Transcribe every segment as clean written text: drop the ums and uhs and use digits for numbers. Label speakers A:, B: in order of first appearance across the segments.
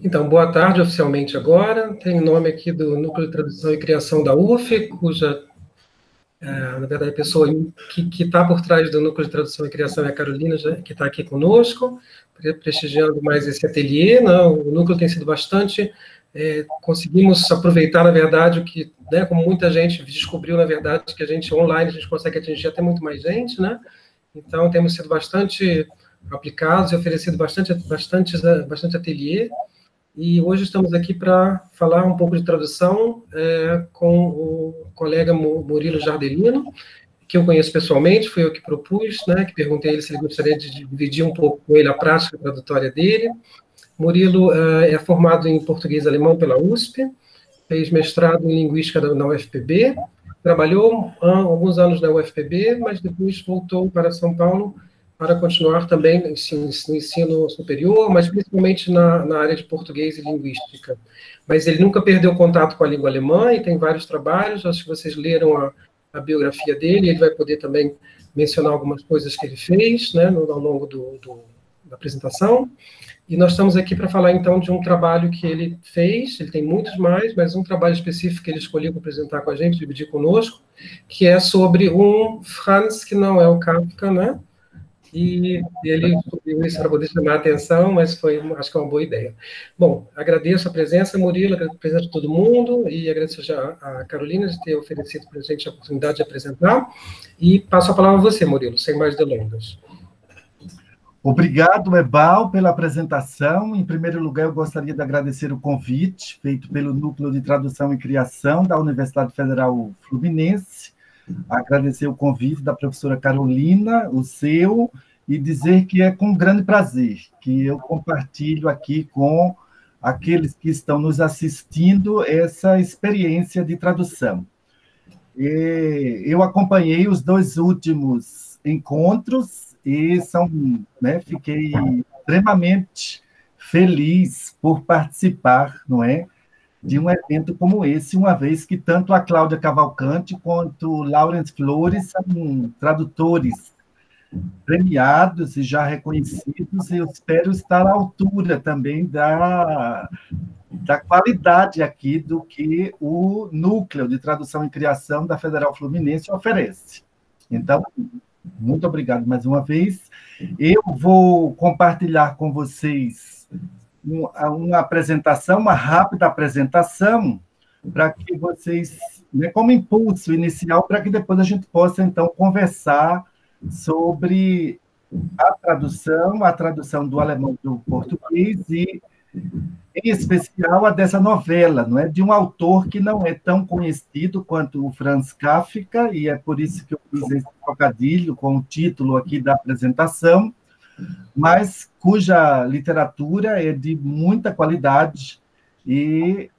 A: Então, boa tarde oficialmente agora. Tem o nome aqui do Núcleo de Tradução e Criação da UF, cuja, na verdade, a pessoa que está por trás do Núcleo de Tradução e Criação é a Carolina, que está aqui conosco, prestigiando mais esse ateliê. Né? O Núcleo tem sido bastante... conseguimos aproveitar, na verdade, o que, né, como muita gente descobriu, na verdade, que a gente online, a gente consegue atingir até muito mais gente, né? Então, temos sido bastante aplicados e oferecido bastante ateliê. E hoje estamos aqui para falar um pouco de tradução com o colega Murilo Jardelino, que eu conheço pessoalmente, foi eu que propus, né, que perguntei a ele se ele gostaria de dividir um pouco com ele a prática tradutória dele. Murilo é formado em português e alemão pela USP, fez mestrado em linguística na UFPB, trabalhou alguns anos na UFPB, mas depois voltou para São Paulo para continuar também no ensino superior, mas principalmente na área de português e linguística. Mas ele nunca perdeu contato com a língua alemã e tem vários trabalhos, acho que vocês leram a biografia dele, ele vai poder também mencionar algumas coisas que ele fez, né, ao longo da apresentação. E nós estamos aqui para falar, então, de um trabalho que ele fez, ele tem muitos mais, mas um trabalho específico que ele escolheu para apresentar com a gente, dividir conosco, que é sobre um Franz, que não é o Kafka, né? E ele escolheu isso para poder chamar a atenção, mas acho que é uma boa ideia. Bom, agradeço a presença, Murilo, agradeço a presença de todo mundo, e agradeço já a Carolina de ter oferecido para a gente a oportunidade de apresentar, e passo a palavra a você, Murilo, sem mais delongas.
B: Obrigado, Ebal, pela apresentação. Em primeiro lugar, eu gostaria de agradecer o convite feito pelo Núcleo de Tradução e Criação da Universidade Federal Fluminense, agradecer o convite da professora Carolina, o seu, e dizer que é com grande prazer que eu compartilho aqui com aqueles que estão nos assistindo essa experiência de tradução. Eu acompanhei os 2 últimos encontros e fiquei extremamente feliz por participar, não é, de um evento como esse, uma vez que tanto a Cláudia Cavalcante quanto o Laurence Flores são tradutores premiados e já reconhecidos, e eu espero estar à altura também da qualidade aqui do que o Núcleo de Tradução e Criação da Federal Fluminense oferece. Então, muito obrigado mais uma vez. Eu vou compartilhar com vocês uma apresentação, uma rápida apresentação, para que vocês, né, como impulso inicial, para que depois a gente possa, então, conversar sobre a tradução do alemão para o português e, em especial, a dessa novela, não é, de um autor que não é tão conhecido quanto o Franz Kafka, e é por isso que eu fiz esse trocadilho com o título aqui da apresentação, mas cuja literatura é de muita qualidade, e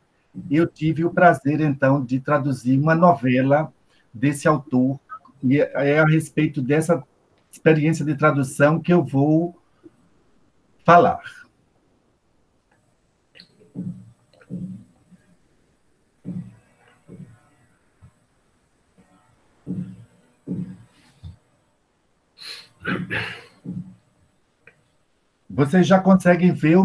B: eu tive o prazer, então, de traduzir uma novela desse autor, e é a respeito dessa experiência de tradução que eu vou falar. Vocês já conseguem ver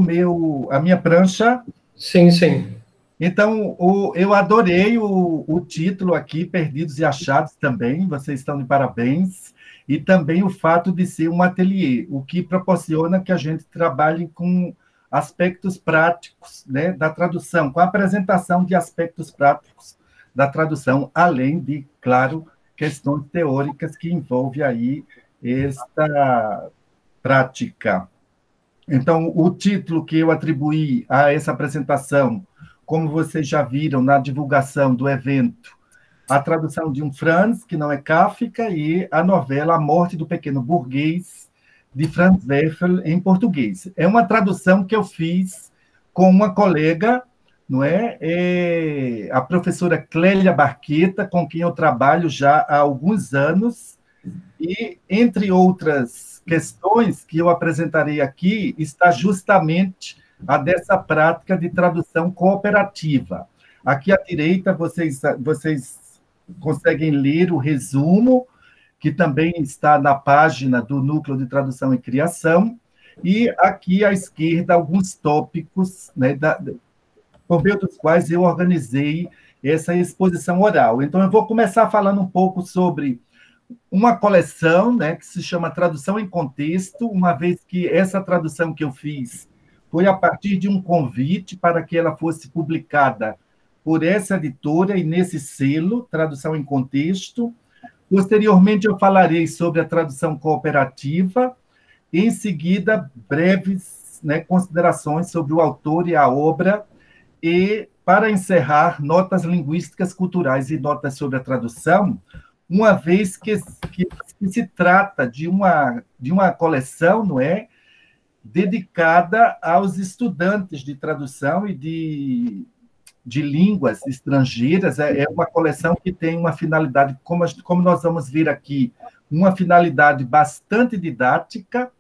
B: a minha prancha?
A: Sim, sim.
B: Então, eu adorei o título aqui, Perdidos e Achados, também, vocês estão de parabéns, e também o fato de ser um ateliê, o que proporciona que a gente trabalhe com aspectos práticos, né, da tradução, com a apresentação de aspectos práticos da tradução, além de, claro, questões teóricas que envolvem aí esta prática. Então, o título que eu atribuí a essa apresentação, como vocês já viram na divulgação do evento, a tradução de um Franz, que não é Kafka, e a novela A Morte do Pequeno Burguês, de Franz Werfel, em português. É uma tradução que eu fiz com uma colega, não é? A professora Clélia Barqueta, com quem eu trabalho já há alguns anos, e, entre outras questões que eu apresentarei aqui, está justamente a dessa prática de tradução cooperativa. Aqui à direita, vocês conseguem ler o resumo, que também está na página do Núcleo de Tradução e Criação, E aqui à esquerda, alguns tópicos, né, por meio dos quais eu organizei essa exposição oral. Então, eu vou começar falando um pouco sobre uma coleção, né, que se chama Tradução em Contexto, uma vez que essa tradução que eu fiz foi a partir de um convite para que ela fosse publicada por essa editora e nesse selo, Tradução em Contexto. Posteriormente, eu falarei sobre a tradução cooperativa, e, em seguida, breves, né, considerações sobre o autor e a obra, e, para encerrar, notas linguísticas culturais e notas sobre a tradução, uma vez que se trata de uma coleção, não é, dedicada aos estudantes de tradução e de línguas estrangeiras. É uma coleção que tem uma finalidade, como nós vamos ver aqui, uma finalidade bastante didática,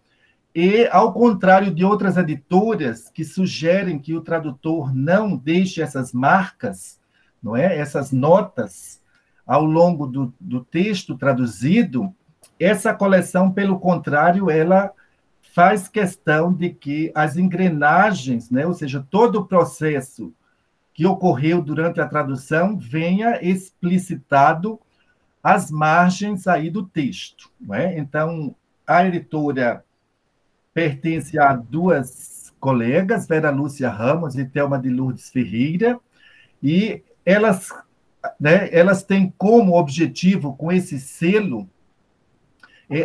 B: e, ao contrário de outras editoras que sugerem que o tradutor não deixe essas marcas, não é, essas notas, ao longo do texto traduzido, essa coleção, pelo contrário, ela faz questão de que as engrenagens, né, ou seja, todo o processo que ocorreu durante a tradução venha explicitado às margens aí do texto. Não é? Então, a editora pertence a duas colegas, Vera Lúcia Ramos e Thelma de Lourdes Ferreira, e elas, né, elas têm como objetivo, com esse selo,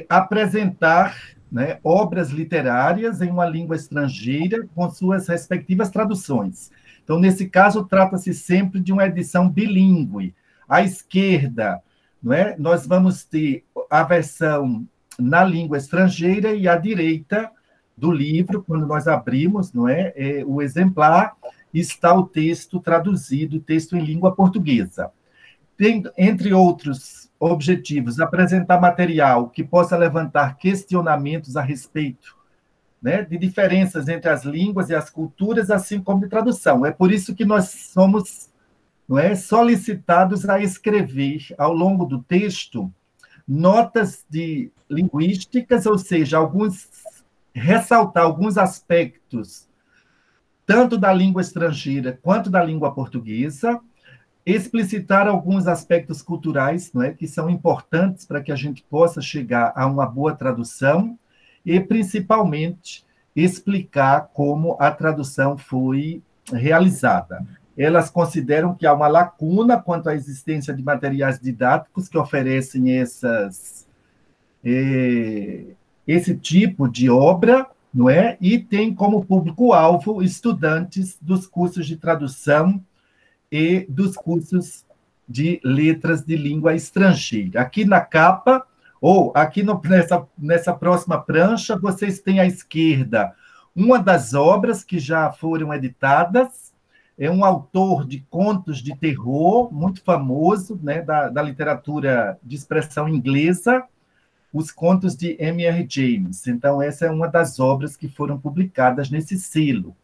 B: apresentar, né, obras literárias em uma língua estrangeira com suas respectivas traduções. Então, nesse caso, trata-se sempre de uma edição bilíngue. À esquerda, não é, nós vamos ter a versão na língua estrangeira, e à direita do livro, quando nós abrimos, não é, o exemplar, está o texto traduzido, o texto em língua portuguesa. Tem, entre outros objetivos, apresentar material que possa levantar questionamentos a respeito, né, de diferenças entre as línguas e as culturas, assim como de tradução. É por isso que nós somos, não é, solicitados a escrever, ao longo do texto, notas de linguísticas, ou seja, ressaltar alguns aspectos, tanto da língua estrangeira quanto da língua portuguesa, explicitar alguns aspectos culturais, não é, que são importantes para que a gente possa chegar a uma boa tradução, e, principalmente, explicar como a tradução foi realizada. Elas consideram que há uma lacuna quanto à existência de materiais didáticos que oferecem esse tipo de obra, não é? E tem como público-alvo estudantes dos cursos de tradução e dos cursos de letras de língua estrangeira. Aqui na capa, ou aqui nessa próxima prancha, vocês têm à esquerda uma das obras que já foram editadas. É um autor de contos de terror muito famoso, né, da literatura de expressão inglesa, os contos de M.R. James. Então, essa é uma das obras que foram publicadas nesse selo.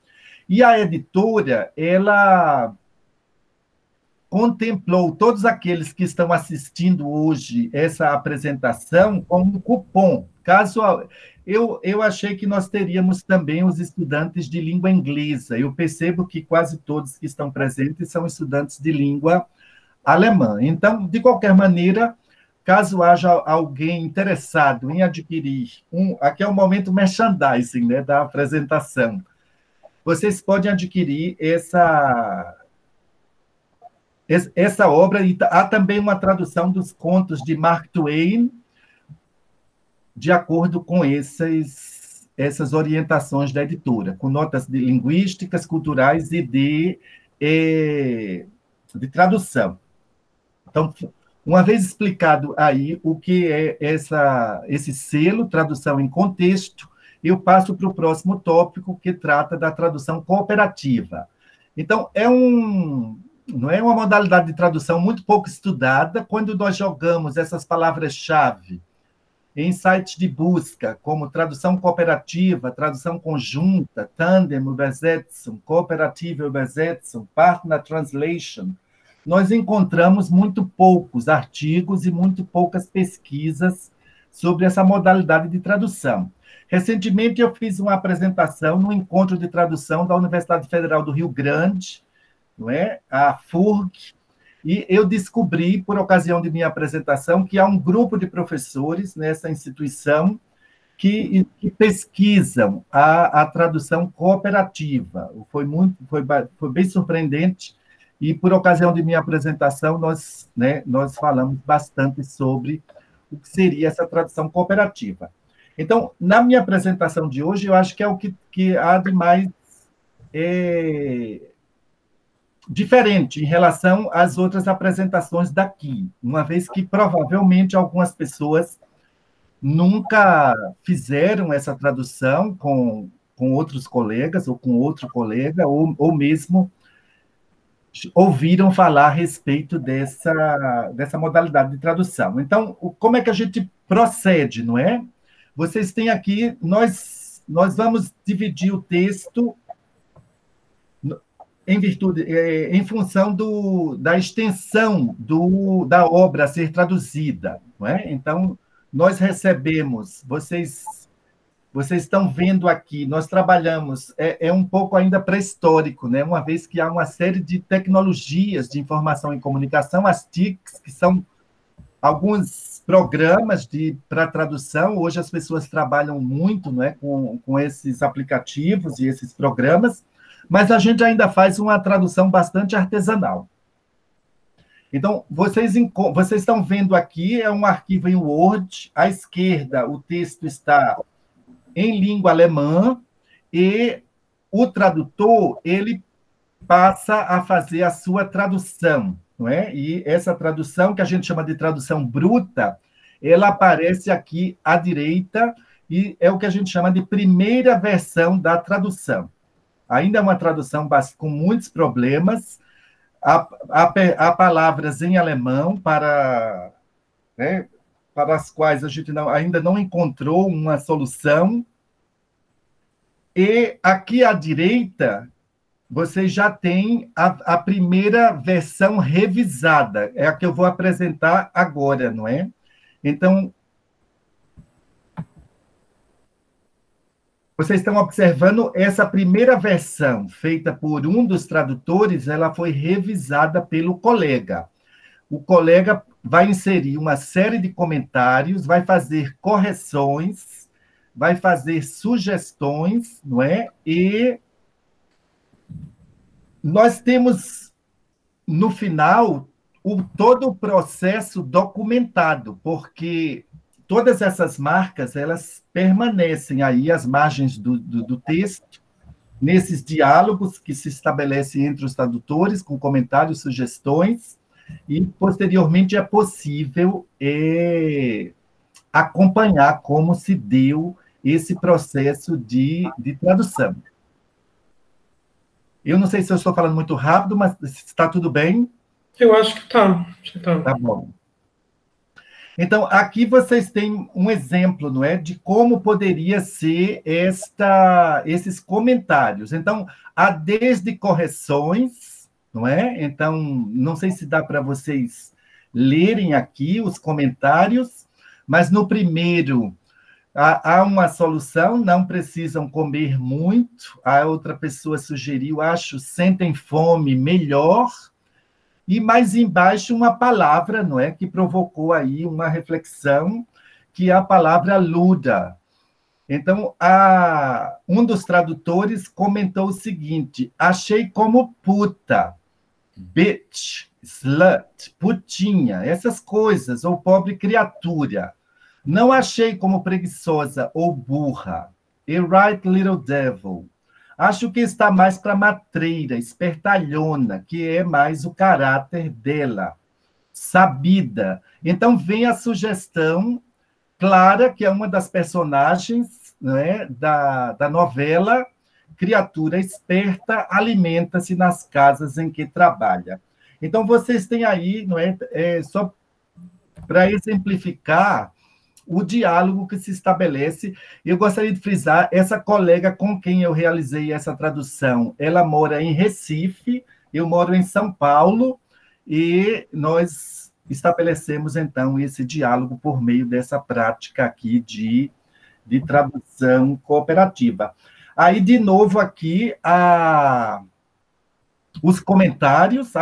B: E a editora, ela contemplou todos aqueles que estão assistindo hoje essa apresentação como um cupom. Caso eu achei que nós teríamos também os estudantes de língua inglesa. Eu percebo que quase todos que estão presentes são estudantes de língua alemã. Então, de qualquer maneira, caso haja alguém interessado em adquirir aqui é o momento merchandising, né, da apresentação, vocês podem adquirir essa obra, e há também uma tradução dos contos de Mark Twain, de acordo com essas orientações da editora, com notas de linguísticas, culturais e de tradução. Então, uma vez explicado aí o que é esse selo, tradução em contexto, eu passo para o próximo tópico, que trata da tradução cooperativa. Então, não é uma modalidade de tradução muito pouco estudada. Quando nós jogamos essas palavras-chave em sites de busca, como tradução cooperativa, tradução conjunta, Tandem Übersetzung, Cooperative Übersetzung, Partner Translation, nós encontramos muito poucos artigos e muito poucas pesquisas sobre essa modalidade de tradução. Recentemente, eu fiz uma apresentação no encontro de tradução da Universidade Federal do Rio Grande, não é? A FURG, e eu descobri, por ocasião de minha apresentação, que há um grupo de professores nessa instituição que pesquisam a tradução cooperativa. Foi bem surpreendente, e por ocasião de minha apresentação, nós falamos bastante sobre o que seria essa tradução cooperativa. Então, na minha apresentação de hoje, eu acho que é o que há de mais diferente em relação às outras apresentações daqui, uma vez que provavelmente algumas pessoas nunca fizeram essa tradução com outros colegas, ou com outro colega, ou mesmo ouviram falar a respeito dessa modalidade de tradução. Então, como é que a gente procede, não é? Vocês têm aqui, nós vamos dividir o texto em função da extensão da obra a ser traduzida, não é? Então, nós recebemos, vocês estão vendo aqui, nós trabalhamos, é um pouco ainda pré-histórico, né? Uma vez que há uma série de tecnologias de informação e comunicação, as TICs, que são alguns programas para tradução. Hoje as pessoas trabalham muito, não é, com esses aplicativos e esses programas, mas a gente ainda faz uma tradução bastante artesanal. Então, vocês estão vendo aqui, é um arquivo em Word, à esquerda o texto está em língua alemã, e o tradutor, ele passa a fazer a sua tradução, não é? E essa tradução, que a gente chama de tradução bruta, ela aparece aqui à direita, e é o que a gente chama de primeira versão da tradução. Ainda é uma tradução com muitos problemas, há palavras em alemão para as quais a gente ainda não encontrou uma solução. E aqui à direita, você já tem a primeira versão revisada, é a que eu vou apresentar agora, não é? Então, vocês estão observando essa primeira versão, feita por um dos tradutores, ela foi revisada pelo colega. O colega vai inserir uma série de comentários, vai fazer correções, vai fazer sugestões, não é? E nós temos, no final, todo o processo documentado, porque todas essas marcas, elas permanecem aí às margens do texto, nesses diálogos que se estabelecem entre os tradutores, com comentários, sugestões, e, posteriormente, é possível acompanhar como se deu esse processo de tradução. Eu não sei se eu estou falando muito rápido, mas está tudo bem?
A: Eu acho que está.
B: Tá bom. Então, aqui vocês têm um exemplo, não é, de como poderia ser esses comentários. Então, há desde correções, não é? Então, não sei se dá para vocês lerem aqui os comentários, mas no primeiro há uma solução: não precisam comer muito. A outra pessoa sugeriu, acho, sentem fome, melhor. E mais embaixo uma palavra, não é, que provocou aí uma reflexão, que é a palavra luda. Então, um dos tradutores comentou o seguinte: achei como puta, bitch, slut, putinha, essas coisas, ou pobre criatura. Não achei como preguiçosa ou burra. A right little devil. Acho que está mais para matreira, espertalhona, que é mais o caráter dela, sabida. Então, vem a sugestão clara, que é uma das personagens, né, da novela, criatura esperta, alimenta-se nas casas em que trabalha. Então, vocês têm aí, não é, só para exemplificar o diálogo que se estabelece. Eu gostaria de frisar, essa colega com quem eu realizei essa tradução, ela mora em Recife, eu moro em São Paulo, e nós estabelecemos, então, esse diálogo por meio dessa prática aqui de de tradução cooperativa. Aí, de novo, aqui, os comentários.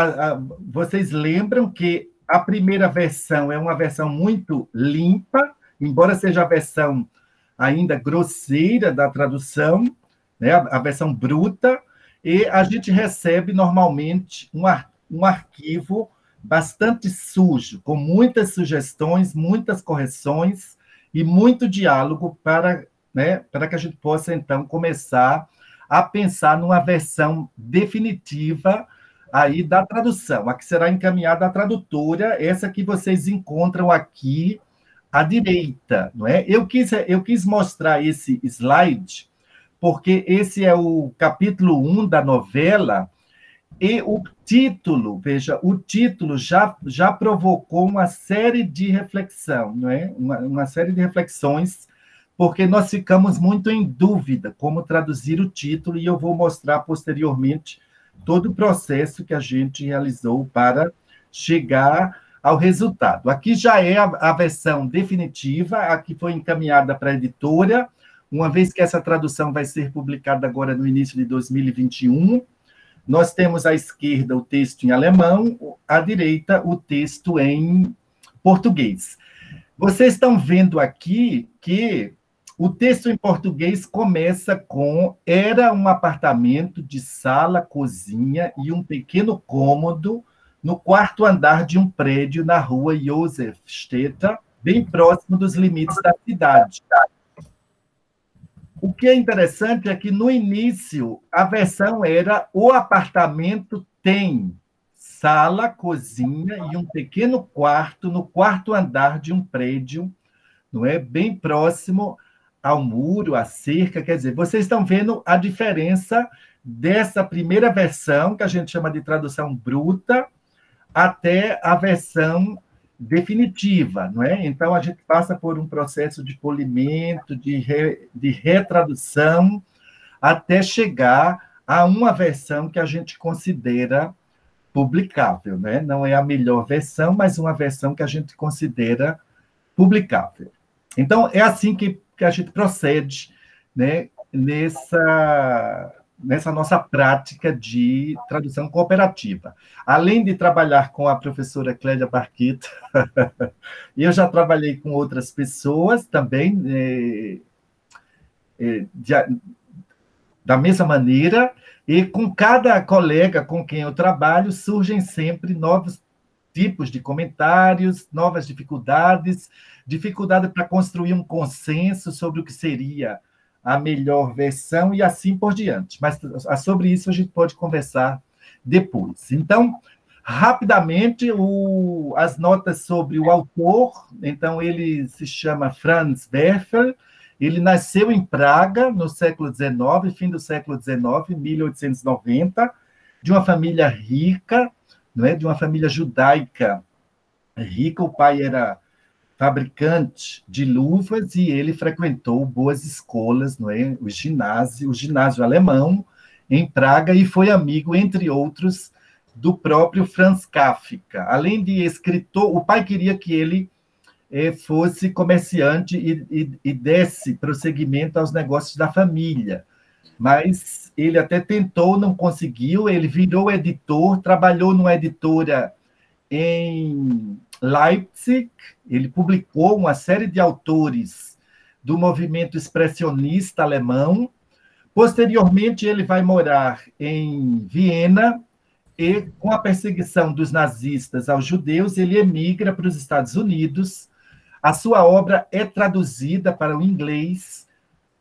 B: Vocês lembram que a primeira versão é uma versão muito limpa, embora seja a versão ainda grosseira da tradução, né, a versão bruta, e a gente recebe, normalmente, um arquivo bastante sujo, com muitas sugestões, muitas correções e muito diálogo para que a gente possa, então, começar a pensar numa versão definitiva aí da tradução, a que será encaminhada à tradutora, essa que vocês encontram aqui à direita, não é? Eu quis mostrar esse slide, porque esse é o capítulo 1 da novela, e o título, veja, o título já provocou uma série de reflexão, não é? Uma série de reflexões, porque nós ficamos muito em dúvida como traduzir o título, e eu vou mostrar posteriormente todo o processo que a gente realizou para chegar ao resultado. Aqui já é a versão definitiva, a que foi encaminhada para a editora, uma vez que essa tradução vai ser publicada agora no início de 2021. Nós temos à esquerda o texto em alemão, à direita o texto em português. Vocês estão vendo aqui que o texto em português começa com: era um apartamento de sala, cozinha e um pequeno cômodo no quarto andar de um prédio na rua Josefstädter, bem próximo dos limites da cidade. O que é interessante é que, no início, a versão era: o apartamento tem sala, cozinha e um pequeno quarto no quarto andar de um prédio, não é? Bem próximo ao muro, à cerca. Quer dizer, vocês estão vendo a diferença dessa primeira versão, que a gente chama de tradução bruta, até a versão definitiva, não é? Então, a gente passa por um processo de polimento, de retradução, até chegar a uma versão que a gente considera publicável, né? Não é a melhor versão, mas uma versão que a gente considera publicável. Então, é assim que a gente procede, né, nessa nossa prática de tradução cooperativa. Além de trabalhar com a professora Clélia Barqueta, eu já trabalhei com outras pessoas também, da mesma maneira, e com cada colega com quem eu trabalho, surgem sempre novos tipos de comentários, novas dificuldade para construir um consenso sobre o que seria a melhor versão e assim por diante. Mas sobre isso a gente pode conversar depois. Então, rapidamente, as notas sobre o autor. Então, ele se chama Franz Werfel, ele nasceu em Praga, no século XIX, fim do século XIX, 1890, de uma família rica, não é? De uma família judaica rica. O pai era fabricante de luvas e ele frequentou boas escolas, não é? O ginásio alemão em Praga, e foi amigo, entre outros, do próprio Franz Kafka. Além de escritor, o pai queria que ele fosse comerciante e desse prosseguimento aos negócios da família, mas ele até tentou, não conseguiu. Ele virou editor, trabalhou numa editora em Leipzig. Ele publicou uma série de autores do movimento expressionista alemão. Posteriormente, ele vai morar em Viena e, com a perseguição dos nazistas aos judeus, ele emigra para os Estados Unidos. A sua obra é traduzida para o inglês.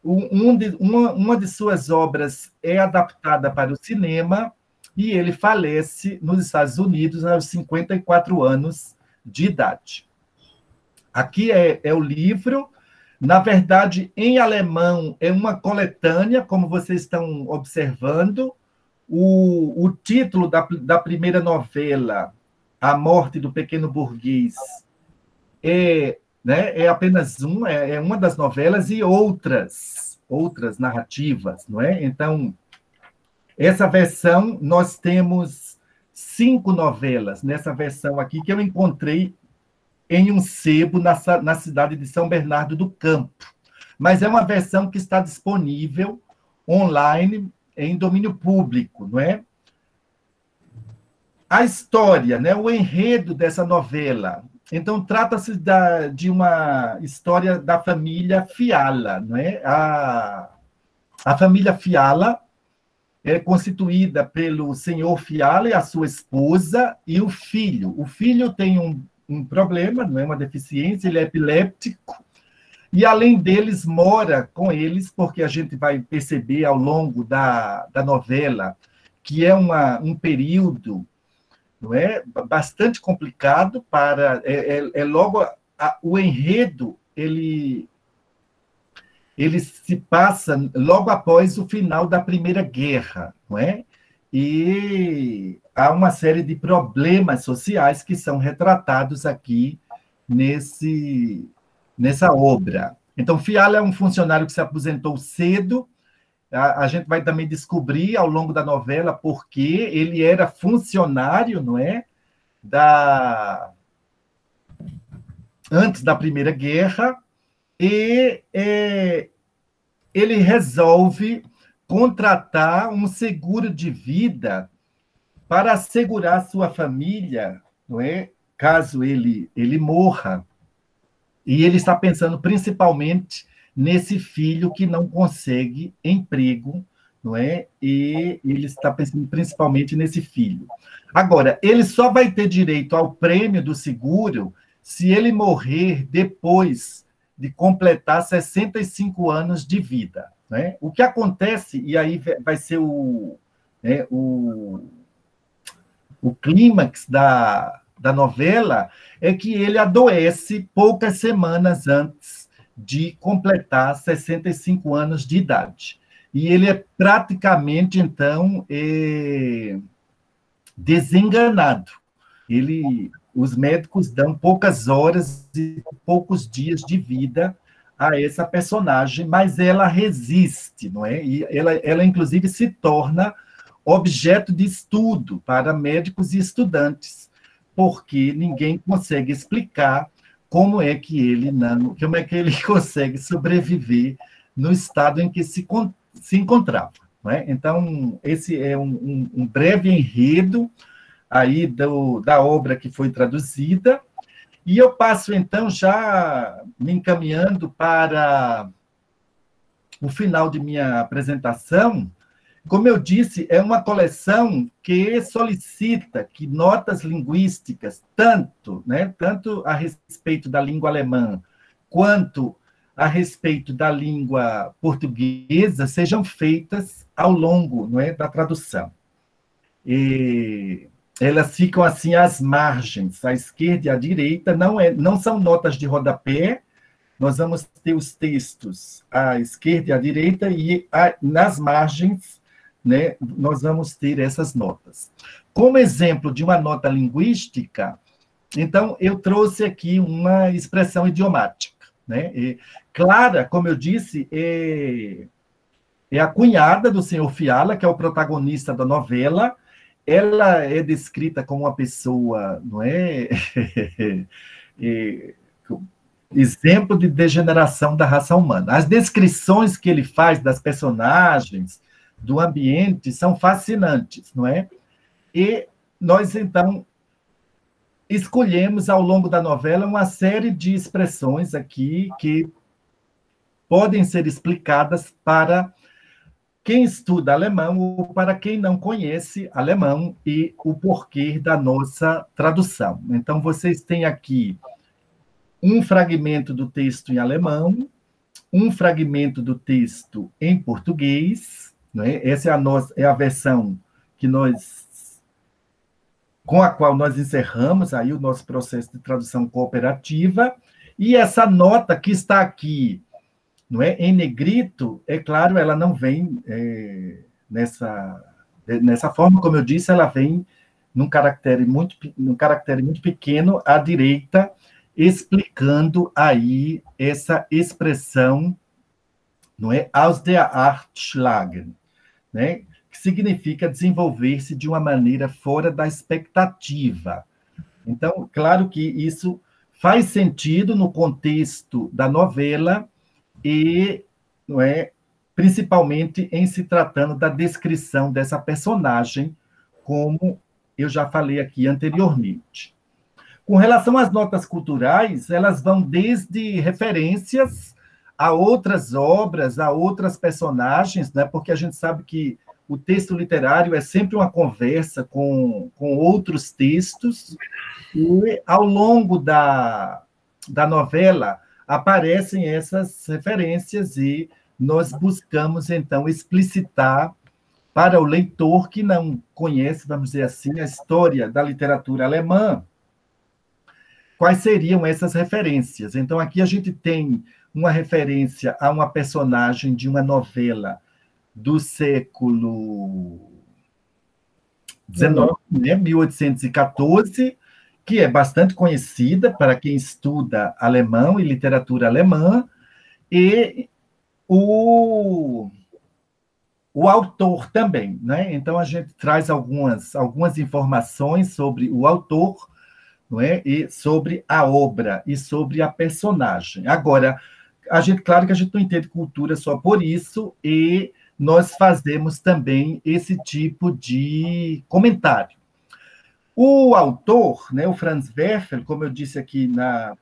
B: Uma de suas obras é adaptada para o cinema, e ele falece nos Estados Unidos aos 54 anos de idade. Aqui é o livro. Na verdade, em alemão, é uma coletânea, como vocês estão observando. O título da primeira novela, A Morte do Pequeno Burguês, é apenas uma das novelas, e outras narrativas, não é? Então, essa versão, nós temos 5 novelas nessa versão aqui, que eu encontrei em um sebo na cidade de São Bernardo do Campo. mas é uma versão que está disponível online em domínio público, não é? A história, né, o enredo dessa novela. Então, trata-se de uma história da família Fiala, não é? A família Fiala é constituída pelo senhor Fiala e a sua esposa e o filho. O filho tem um problema, não é uma deficiência, ele é epiléptico, e além deles mora com eles, porque a gente vai perceber ao longo da novela que é um período, não é, bastante complicado para logo o enredo ele se passa logo após o final da Primeira Guerra, não é? E há uma série de problemas sociais que são retratados aqui nessa obra. Então, Fiala é um funcionário que se aposentou cedo. A gente vai também descobrir ao longo da novela porque ele era funcionário, não é? Antes da Primeira Guerra, e ele resolve contratar um seguro de vida para assegurar sua família, não é? Caso ele morra. E ele está pensando principalmente nesse filho que não consegue emprego, não é? E ele está pensando principalmente nesse filho. Agora, ele só vai ter direito ao prêmio do seguro se ele morrer depois de completar 65 anos de vida, né? O que acontece, e aí vai ser o clímax da novela, é que ele adoece poucas semanas antes de completar 65 anos de idade. E ele é praticamente, então, desenganado. Os médicos dão poucas horas e poucos dias de vida a essa personagem, mas ela resiste, não é? E ela inclusive, se torna objeto de estudo para médicos e estudantes, porque ninguém consegue explicar como é que ele consegue sobreviver no estado em que se encontrava, não é? Então, esse é um breve enredo aí da obra que foi traduzida, e eu passo, então, já me encaminhando para o final de minha apresentação. Como eu disse, é uma coleção que solicita que notas linguísticas, tanto a respeito da língua alemã, quanto a respeito da língua portuguesa, sejam feitas ao longo, não é, da tradução. E elas ficam assim às margens, à esquerda e à direita, não são notas de rodapé. Nós vamos ter os textos à esquerda e à direita, e nas margens, né, nós vamos ter essas notas. Como exemplo de uma nota linguística, então, eu trouxe aqui uma expressão idiomática, né? Clara, como eu disse, é a cunhada do senhor Fiala, que é o protagonista da novela. Ela é descrita como uma pessoa, não é? Exemplo de degeneração da raça humana. As descrições que ele faz das personagens, do ambiente, são fascinantes, não é? E nós, então, escolhemos, ao longo da novela, uma série de expressões aqui que podem ser explicadas para quem estuda alemão ou para quem não conhece alemão e o porquê da nossa tradução. Então, vocês têm aqui um fragmento do texto em alemão, um fragmento do texto em português, né? Essa é a versão com a qual nós encerramos aí o nosso processo de tradução cooperativa, e essa nota que está aqui, não é, em negrito, é claro, ela não vem nessa forma, como eu disse, ela vem num caractere muito pequeno à direita, explicando aí essa expressão, não é, aus der Art schlagen, né, que significa desenvolver-se de uma maneira fora da expectativa. Então, claro que isso faz sentido no contexto da novela, e, não é, principalmente em se tratando da descrição dessa personagem, como eu já falei aqui anteriormente. Com relação às notas culturais, elas vão desde referências a outras obras, a outras personagens, né? Porque a gente sabe que o texto literário é sempre uma conversa com outros textos, e ao longo da novela aparecem essas referências e nós buscamos, então, explicitar para o leitor que não conhece, vamos dizer assim, a história da literatura alemã, quais seriam essas referências. Então, aqui a gente tem uma referência a uma personagem de uma novela do século XIX, né, 1814, que é bastante conhecida para quem estuda alemão e literatura alemã, e o autor também, né? Então, a gente traz algumas informações sobre o autor, não é? E sobre a obra, e sobre a personagem. Agora, claro que a gente não entende cultura só por isso, e nós fazemos também esse tipo de comentário. O autor, né, o Franz Werfel, como eu disse aqui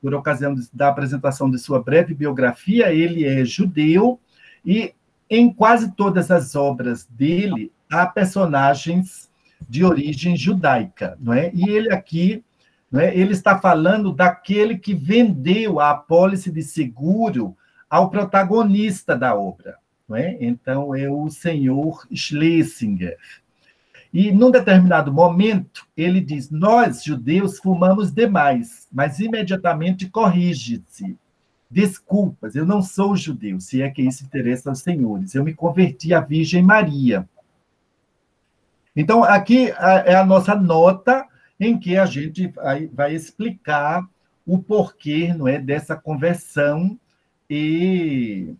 B: por ocasião da apresentação de sua breve biografia, ele é judeu, e em quase todas as obras dele há personagens de origem judaica, não é? E ele aqui, não é, ele está falando daquele que vendeu a apólice de seguro ao protagonista da obra, não é? Então, é o senhor Schlesinger. E, num determinado momento, ele diz: nós, judeus, fumamos demais, mas imediatamente corrige-se. Desculpas, eu não sou judeu, se é que isso interessa aos senhores. Eu me converti à Virgem Maria. Então, aqui é a nossa nota em que a gente vai explicar o porquê, não é, dessa conversão e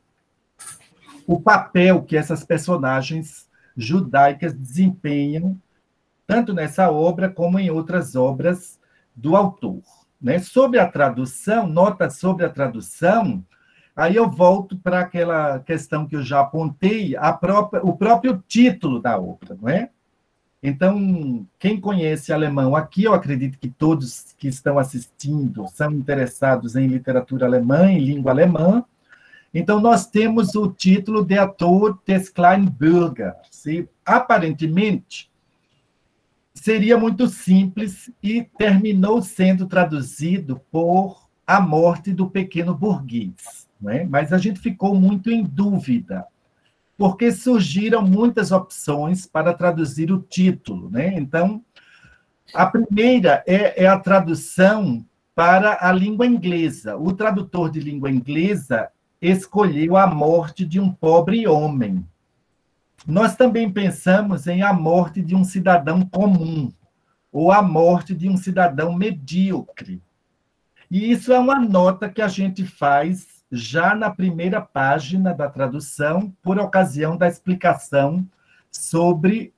B: o papel que essas personagens judaicas desempenham, tanto nessa obra como em outras obras do autor. Né? Sobre a tradução, nota sobre a tradução, aí eu volto para aquela questão que eu já apontei, o próprio título da obra, não é? Então, quem conhece alemão aqui, eu acredito que todos que estão assistindo são interessados em literatura alemã, em língua alemã. Então, nós temos o título de Tod des kleinen Bürgers. E, aparentemente, seria muito simples e terminou sendo traduzido por A Morte do Pequeno Burguês. Né? Mas a gente ficou muito em dúvida, porque surgiram muitas opções para traduzir o título. Né? Então, a primeira é a tradução para a língua inglesa. O tradutor de língua inglesa escolheu A Morte de um Pobre Homem. Nós também pensamos em A Morte de um Cidadão Comum, ou A Morte de um Cidadão Medíocre. E isso é uma nota que a gente faz já na primeira página da tradução, por ocasião da explicação sobre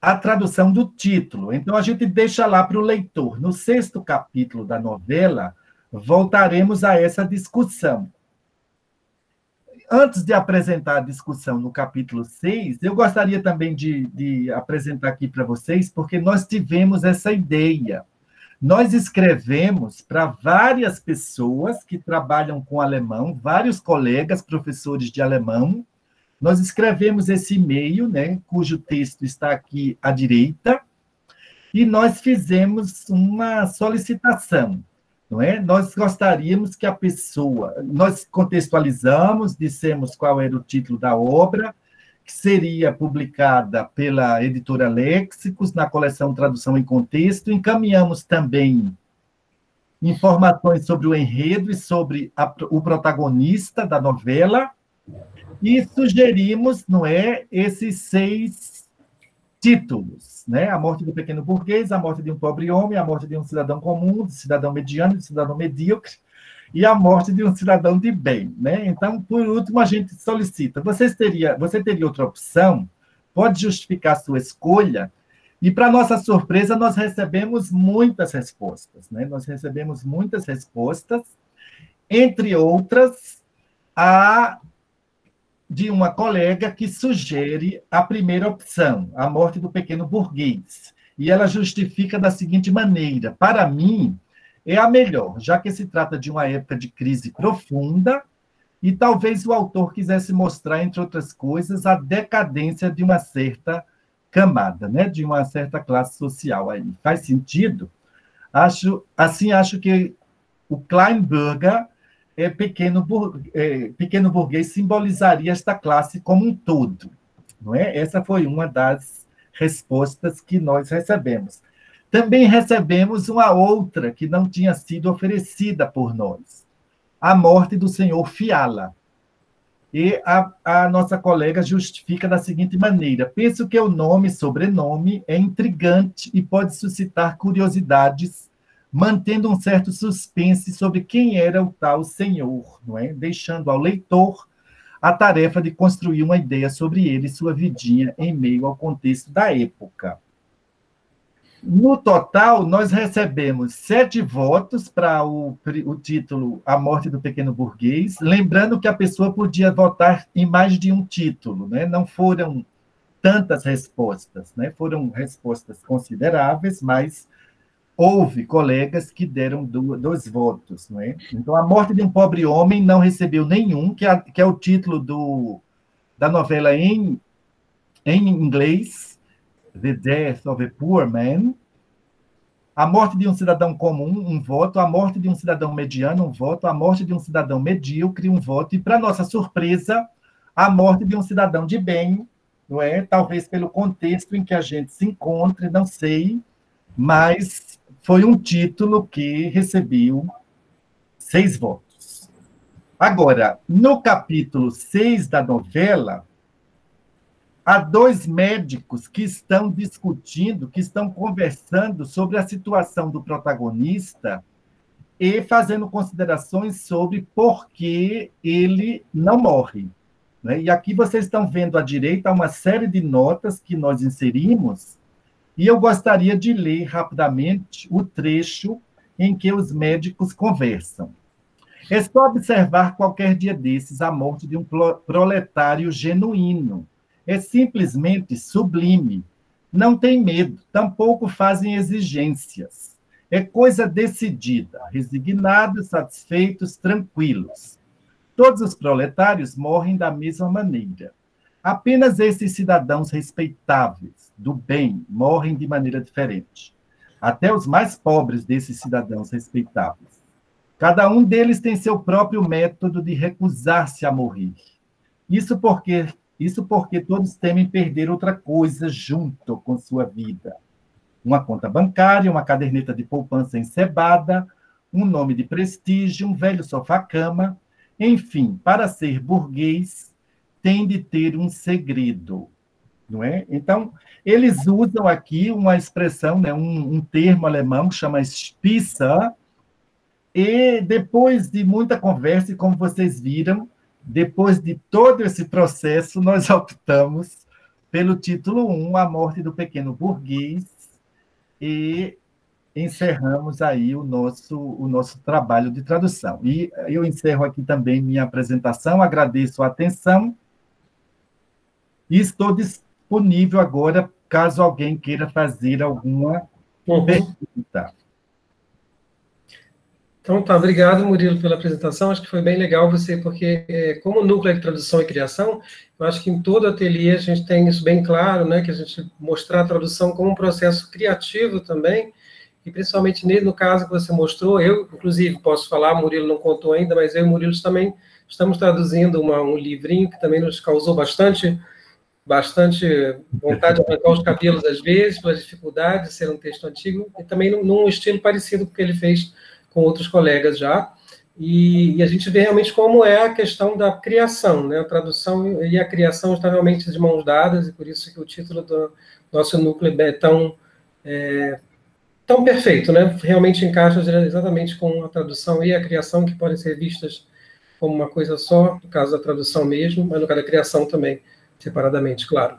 B: a tradução do título. Então, a gente deixa lá para o leitor. No 6º capítulo da novela, voltaremos a essa discussão. Antes de apresentar a discussão no capítulo 6, eu gostaria também de apresentar aqui para vocês, porque nós tivemos essa ideia. Nós escrevemos para várias pessoas que trabalham com alemão, vários colegas, professores de alemão. Nós escrevemos esse e-mail, né, cujo texto está aqui à direita, e nós fizemos uma solicitação. Não é? Nós gostaríamos que a pessoa... Nós contextualizamos, dissemos qual era o título da obra, que seria publicada pela editora Léxicos, na coleção Tradução em Contexto. Encaminhamos também informações sobre o enredo e sobre o protagonista da novela, e sugerimos, não é, esses 6 títulos, né? A Morte do Pequeno Burguês, A Morte de um Pobre Homem, A Morte de um Cidadão Comum, de Cidadão Mediano, de Cidadão Medíocre, e A Morte de um Cidadão de Bem, né? Então, por último, a gente solicita. Você teria outra opção? Pode justificar a sua escolha? E, para nossa surpresa, nós recebemos muitas respostas, né? Nós recebemos muitas respostas, entre outras, a de uma colega que sugere a primeira opção, a morte do pequeno burguês. E ela justifica da seguinte maneira: para mim, é a melhor, já que se trata de uma época de crise profunda, e talvez o autor quisesse mostrar, entre outras coisas, a decadência de uma certa camada, né? De uma certa classe social. Aí faz sentido? Acho que o Kleinburger pequeno burguês simbolizaria esta classe como um todo, não é? Essa foi uma das respostas que nós recebemos. Também recebemos uma outra que não tinha sido oferecida por nós, a morte do senhor Fiala. E a nossa colega justifica da seguinte maneira: penso que o nome e sobrenome é intrigante e pode suscitar curiosidades, mantendo um certo suspense sobre quem era o tal senhor, não é? Deixando ao leitor a tarefa de construir uma ideia sobre ele e sua vidinha em meio ao contexto da época. No total, nós recebemos 7 votos para o título A Morte do Pequeno Burguês, lembrando que a pessoa podia votar em mais de um título, né? Não foram tantas respostas, né? Foram respostas consideráveis, mas houve colegas que deram 2 votos, não é? Então, A Morte de um Pobre Homem não recebeu nenhum, que é o título da novela em inglês, The Death of a Poor Man. A Morte de um Cidadão Comum, um voto. A Morte de um Cidadão Mediano, um voto. A Morte de um Cidadão Medíocre, um voto. E, para nossa surpresa, A Morte de um Cidadão de Bem, não é? Talvez pelo contexto em que a gente se encontre, não sei, mas foi um título que recebeu 6 votos. Agora, no capítulo 6 da novela, há 2 médicos que estão discutindo, que estão conversando sobre a situação do protagonista e fazendo considerações sobre por que ele não morre, né? E aqui vocês estão vendo à direita uma série de notas que nós inserimos, e eu gostaria de ler rapidamente o trecho em que os médicos conversam. É só observar qualquer dia desses a morte de um proletário genuíno. É simplesmente sublime. Não tem medo, tampouco fazem exigências. É coisa decidida, resignados, satisfeitos, tranquilos. Todos os proletários morrem da mesma maneira. Apenas esses cidadãos respeitáveis, do bem, morrem de maneira diferente. Até os mais pobres desses cidadãos respeitáveis. Cada um deles tem seu próprio método de recusar-se a morrer. Isso porque todos temem perder outra coisa junto com sua vida. Uma conta bancária, uma caderneta de poupança encebada, um nome de prestígio, um velho sofá-cama. Enfim, para ser burguês, tem de ter um segredo, não é? Então, eles usam aqui uma expressão, né, um termo alemão que chama Spießer, e depois de muita conversa, e como vocês viram, depois de todo esse processo, nós optamos pelo título 1, A Morte do Pequeno Burguês, e encerramos aí o nosso trabalho de tradução. E eu encerro aqui também minha apresentação, agradeço a atenção, e estou disponível agora, caso alguém queira fazer alguma pergunta.
A: Então, tá, obrigado, Murilo, pela apresentação. Acho que foi bem legal você, porque como núcleo de tradução e criação, eu acho que em todo ateliê a gente tem isso bem claro, né, que a gente mostrar a tradução como um processo criativo também, e principalmente no caso que você mostrou, eu, inclusive, posso falar, Murilo não contou ainda, mas eu e o Murilo também estamos traduzindo um livrinho que também nos causou bastante vontade de arrancar os cabelos às vezes, pela dificuldade de ser um texto antigo, e também num estilo parecido com o que ele fez com outros colegas já, e a gente vê realmente como é a questão da criação, né? A tradução e a criação estão realmente de mãos dadas, e por isso que o título do nosso núcleo é tão perfeito, né? Realmente encaixa exatamente com a tradução e a criação, que podem ser vistas como uma coisa só, no caso da tradução mesmo, mas no caso da criação também, separadamente, claro.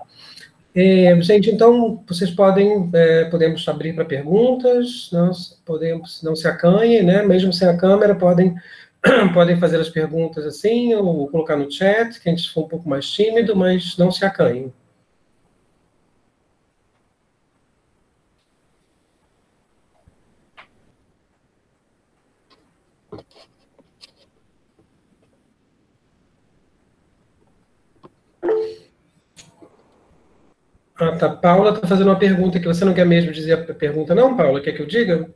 A: Gente, então, vocês podemos abrir para perguntas, não se acanhem, né? Mesmo sem a câmera, podem podem fazer as perguntas assim, ou colocar no chat, quem for um pouco mais tímido, mas não se acanhem. Ah, tá. Paula está fazendo uma pergunta que você não quer mesmo dizer a pergunta, não, Paula? Quer que eu diga?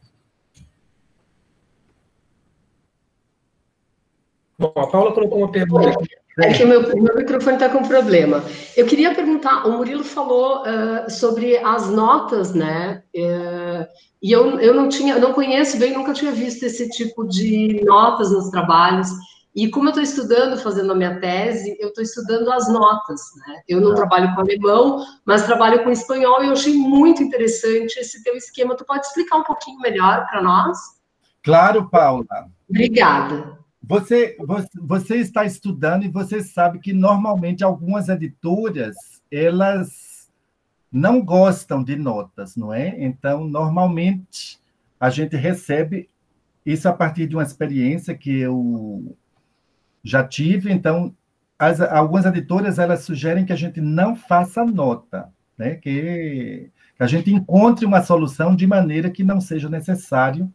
A: Bom, a Paula colocou uma pergunta aqui.
C: É que o meu microfone está com problema. Eu queria perguntar, o Murilo falou sobre as notas, né? E eu não conheço bem, nunca tinha visto esse tipo de notas nos trabalhos. E como eu estou estudando, fazendo a minha tese, eu estou estudando as notas, né? Eu não trabalho com alemão, mas trabalho com espanhol, e eu achei muito interessante esse teu esquema. Tu pode explicar um pouquinho melhor para nós?
B: Claro, Paula.
C: Obrigada.
B: Você está estudando e você sabe que, normalmente, algumas editoras, elas não gostam de notas, não é? Então, normalmente, a gente recebe isso a partir de uma experiência que eu já tive. Então, algumas editoras, elas sugerem que a gente não faça nota, né? Que a gente encontre uma solução de maneira que não seja necessário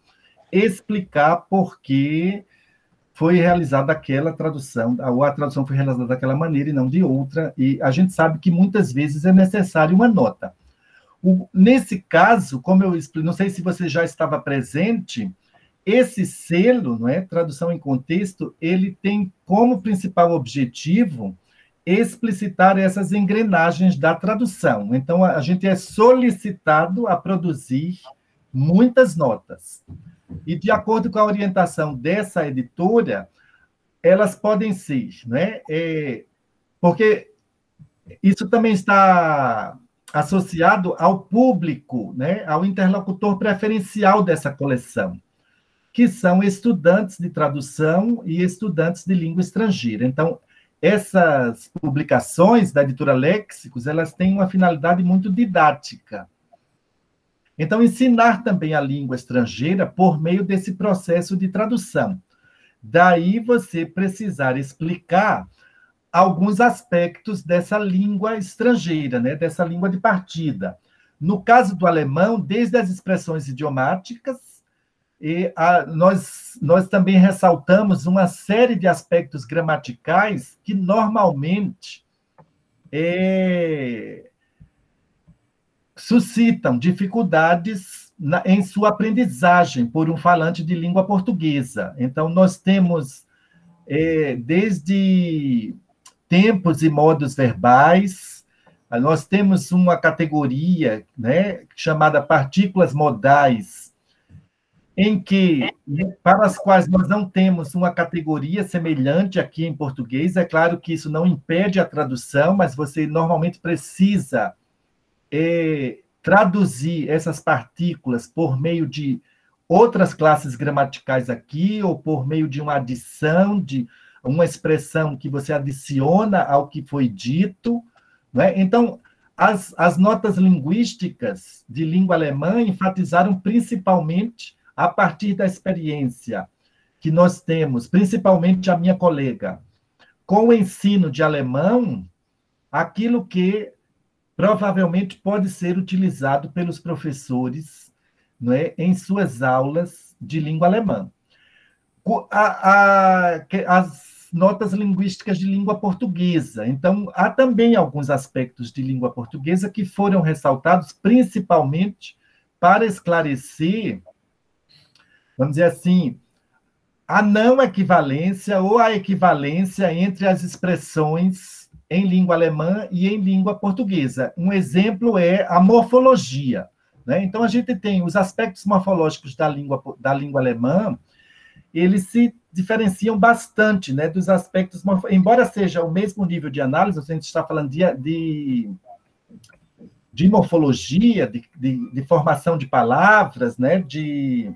B: explicar por que foi realizada aquela tradução, ou a tradução foi realizada daquela maneira e não de outra, e a gente sabe que muitas vezes é necessário uma nota. Nesse caso, como eu expliquei, não sei se você já estava presente, esse selo, não é, tradução em contexto, ele tem como principal objetivo explicitar essas engrenagens da tradução. Então, a gente é solicitado a produzir muitas notas. E, de acordo com a orientação dessa editora, elas podem ser, né? Porque isso também está associado ao público, né? Ao interlocutor preferencial dessa coleção, que são estudantes de tradução e estudantes de língua estrangeira. Então, essas publicações da editora Léxicos, elas têm uma finalidade muito didática. Então, ensinar também a língua estrangeira por meio desse processo de tradução. Daí você precisar explicar alguns aspectos dessa língua estrangeira, né? Dessa língua de partida. No caso do alemão, desde as expressões idiomáticas, nós também ressaltamos uma série de aspectos gramaticais que normalmente suscitam dificuldades em sua aprendizagem por um falante de língua portuguesa. Então, nós temos, desde tempos e modos verbais, nós temos uma categoria, né, chamada partículas modais, em que, para as quais nós não temos uma categoria semelhante aqui em português. É claro que isso não impede a tradução, mas você normalmente precisa traduzir essas partículas por meio de outras classes gramaticais aqui, ou por meio de uma adição, de uma expressão que você adiciona ao que foi dito, né? Então, as notas linguísticas de língua alemã enfatizaram principalmente, a partir da experiência que nós temos, principalmente a minha colega, com o ensino de alemão, aquilo que provavelmente pode ser utilizado pelos professores, não é, em suas aulas de língua alemã. As notas linguísticas de língua portuguesa. Então, há também alguns aspectos de língua portuguesa que foram ressaltados, principalmente para esclarecer, vamos dizer assim, a não equivalência ou a equivalência entre as expressões em língua alemã e em língua portuguesa. Um exemplo é a morfologia, né? Então, a gente tem os aspectos morfológicos da língua alemã, eles se diferenciam bastante, né, dos aspectos, embora seja o mesmo nível de análise, a gente está falando de morfologia, de formação de palavras, né, de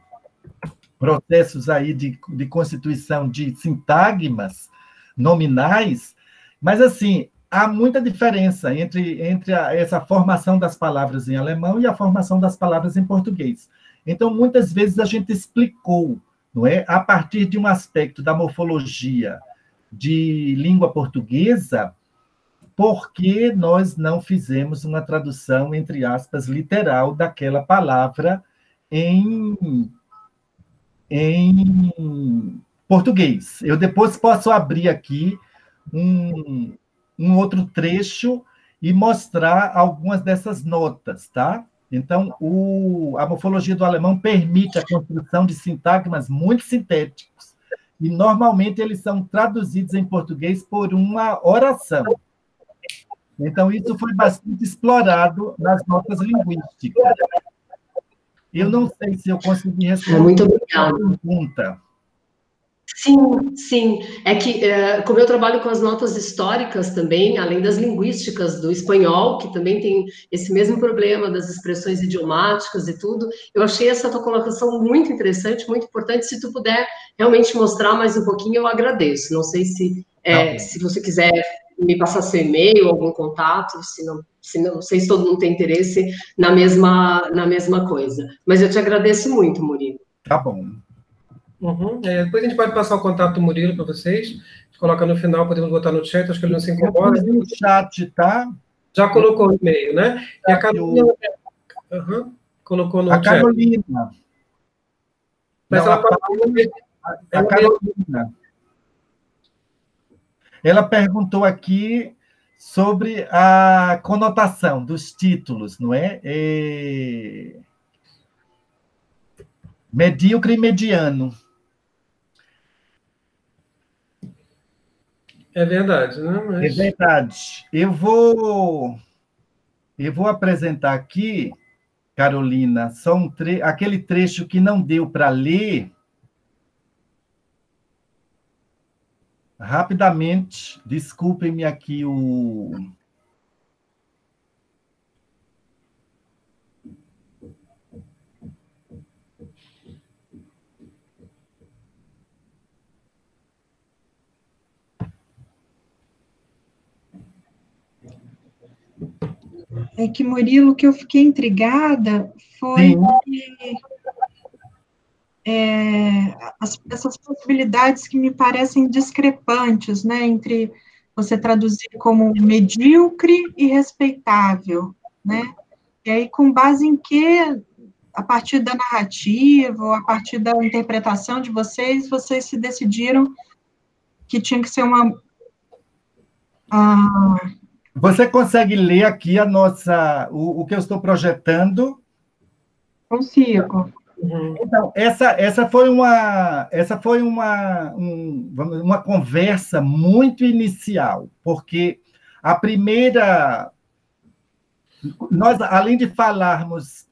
B: processos aí de constituição de sintagmas nominais, mas, assim, há muita diferença entre essa formação das palavras em alemão e a formação das palavras em português. Então, muitas vezes a gente explicou não é? A partir de um aspecto da morfologia de língua portuguesa, porque nós não fizemos uma tradução, entre aspas, literal daquela palavra em português. Eu depois posso abrir aqui um outro trecho e mostrar algumas dessas notas, tá? Então, a morfologia do alemão permite a construção de sintagmas muito sintéticos, e normalmente eles são traduzidos em português por uma oração. Então, isso foi bastante explorado nas notas linguísticas. Eu não sei se eu consegui responder
C: Muito obrigada.
B: a pergunta.
C: Sim, sim. É que, como eu trabalho com as notas históricas também, além das linguísticas do espanhol, que também tem esse mesmo problema das expressões idiomáticas e tudo, eu achei essa tua colocação muito interessante, muito importante. Se tu puder realmente mostrar mais um pouquinho, eu agradeço. Não sei se você quiser me passar seu e-mail, algum contato, não sei se todo mundo tem interesse na mesma coisa. Mas eu te agradeço muito, Murilo.
B: Tá bom.
A: Uhum. Depois a gente pode passar o contato do Murilo para vocês. A gente coloca no final, podemos botar no chat, acho que ele não se incomoda.
B: No chat, tá?
A: Já colocou o e-mail, né? E a Carolina colocou no chat.
B: Carolina.
A: Mas
B: não,
A: a
B: Carolina. Ela perguntou aqui sobre a conotação dos títulos, não é? Medíocre e mediano.
A: É verdade, né?
B: É verdade. Eu vou apresentar aqui, Carolina, só aquele trecho que não deu para ler. Rapidamente, desculpem-me aqui
D: É que, Murilo, o que eu fiquei intrigada foi essas possibilidades que me parecem discrepantes, né, entre você traduzir como medíocre e respeitável, né? E aí, com base em que, a partir da narrativa, ou a partir da interpretação de vocês se decidiram que tinha que ser uma...
B: Você consegue ler aqui o que eu estou projetando?
D: Consigo.
B: Então, essa foi uma conversa muito inicial, porque a primeira... Nós, além de falarmos